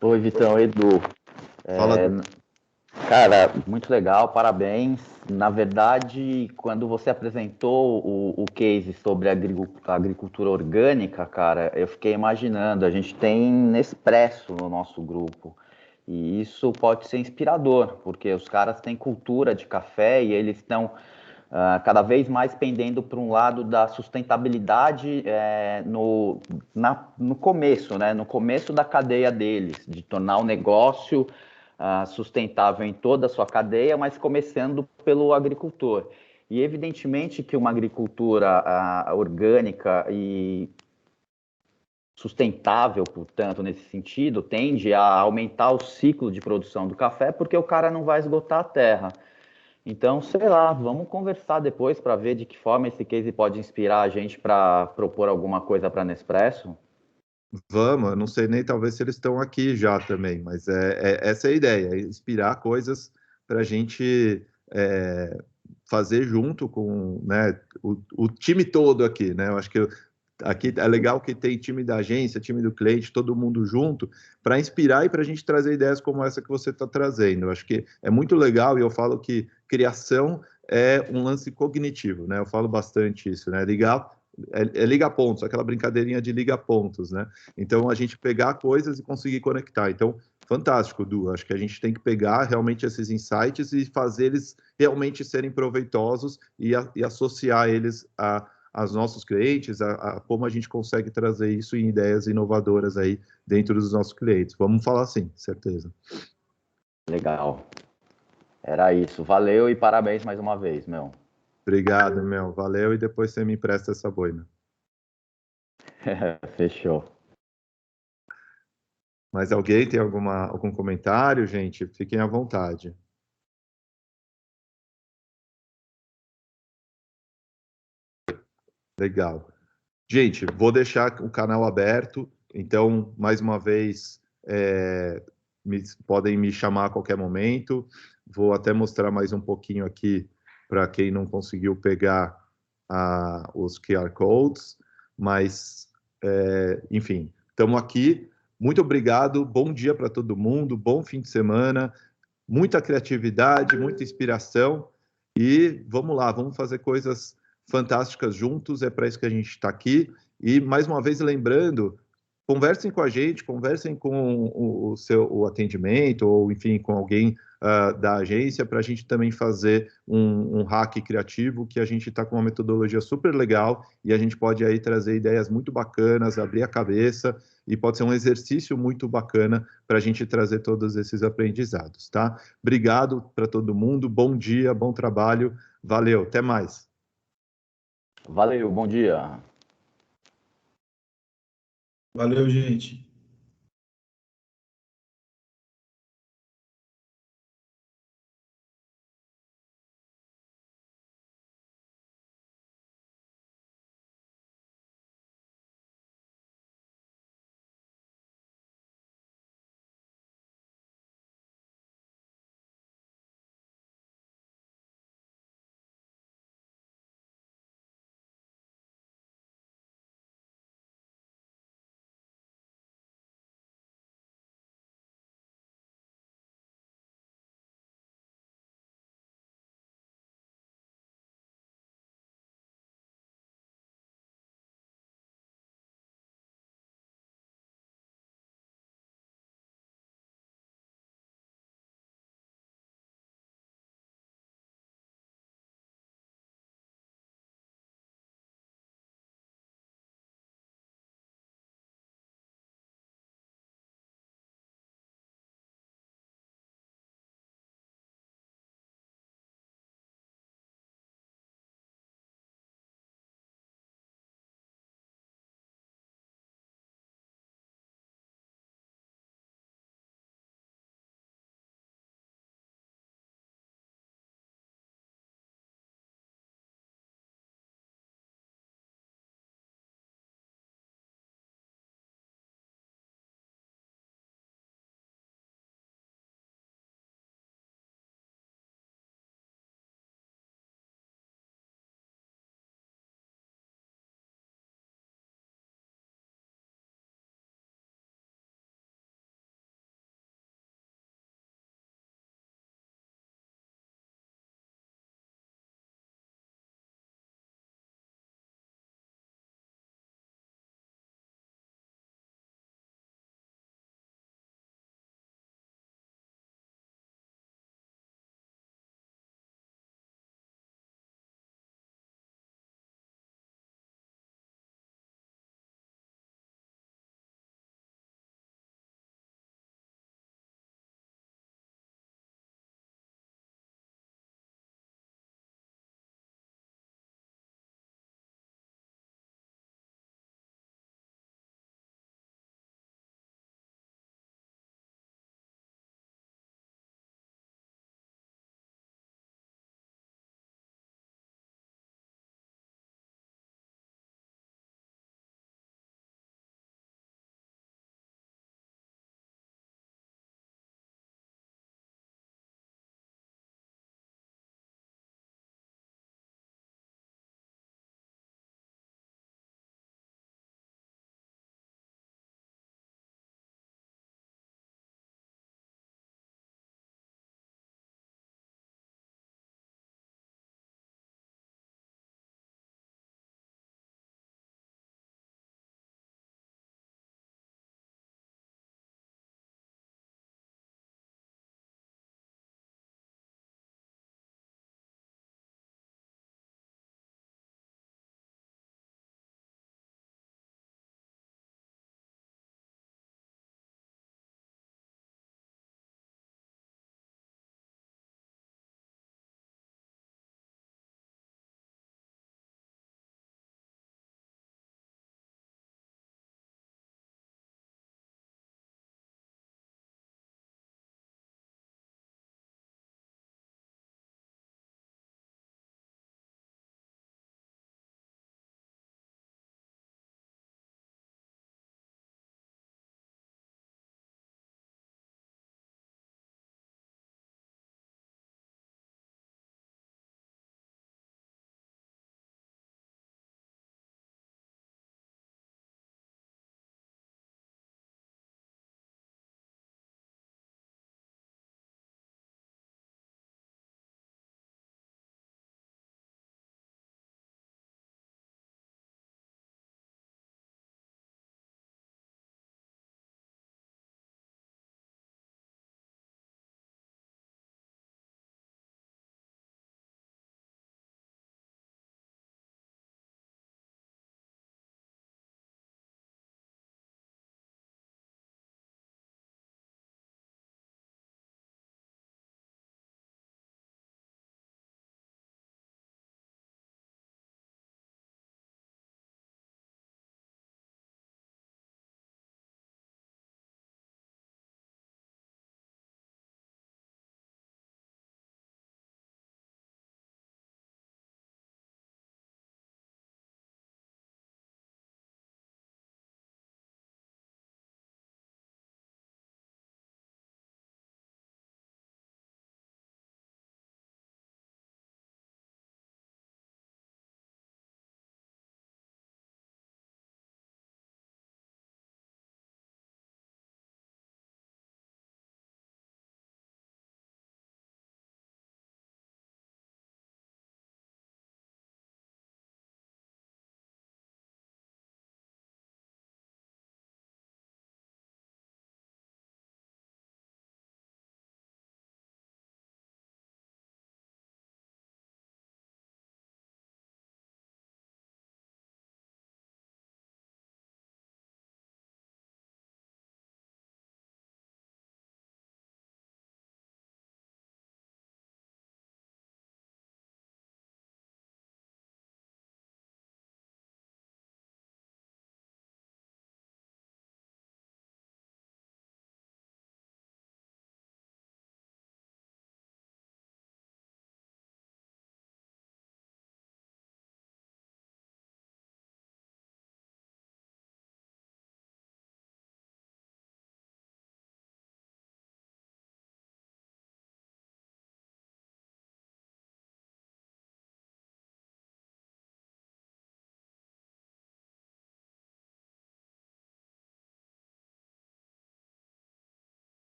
Oi, Vitão, Edu. Fala, cara, muito legal, parabéns. Na verdade, quando você apresentou o case sobre a agricultura orgânica, cara, eu fiquei imaginando, a gente tem Nespresso no nosso grupo, e isso pode ser inspirador, porque os caras têm cultura de café e eles estão cada vez mais pendendo para um lado da sustentabilidade no começo, né? No começo da cadeia deles, de tornar o negócio sustentável em toda a sua cadeia, mas começando pelo agricultor. E evidentemente que uma agricultura orgânica e sustentável, portanto, nesse sentido, tende a aumentar o ciclo de produção do café, porque o cara não vai esgotar a terra. Então, sei lá, vamos conversar depois para ver de que forma esse case pode inspirar a gente para propor alguma coisa para Nespresso. Vamos, eu não sei nem talvez se eles estão aqui já também, mas essa é a ideia, inspirar coisas para a gente fazer junto com, né, o time todo aqui, né? Eu acho que aqui é legal que tem time da agência, time do cliente, todo mundo junto, para inspirar e para a gente trazer ideias como essa que você está trazendo. Eu acho que é muito legal, e eu falo que criação é um lance cognitivo, né? Eu falo bastante isso, né? Ligar pontos, aquela brincadeirinha de ligar pontos, né? Então, a gente pegar coisas e conseguir conectar. Então, fantástico, Du. Acho que a gente tem que pegar realmente esses insights e fazer eles realmente serem proveitosos e associar eles aos nossos clientes, a como a gente consegue trazer isso em ideias inovadoras aí dentro dos nossos clientes. Vamos falar sim, certeza. Legal. Era isso. Valeu e parabéns mais uma vez, meu. Obrigado, meu. Valeu, e depois você me empresta essa boina. Fechou. Mas alguém tem algum comentário, gente? Fiquem à vontade. Legal. Gente, vou deixar o canal aberto, então, mais uma vez, podem me chamar a qualquer momento. Vou até mostrar mais um pouquinho aqui para quem não conseguiu pegar os QR Codes, mas, enfim, estamos aqui. Muito obrigado, bom dia para todo mundo, bom fim de semana, muita criatividade, muita inspiração, E vamos lá, vamos fazer coisas fantásticas juntos, é para isso que a gente está aqui. E, mais uma vez, lembrando, conversem com a gente, conversem com o atendimento, ou, enfim, com alguém da agência, para a gente também fazer um hack criativo, que a gente está com uma metodologia super legal, e a gente pode aí trazer ideias muito bacanas, abrir a cabeça, e pode ser um exercício muito bacana para a gente trazer todos esses aprendizados, tá? Obrigado para todo mundo, bom dia, bom trabalho, valeu, até mais. Valeu, bom dia. Valeu, gente.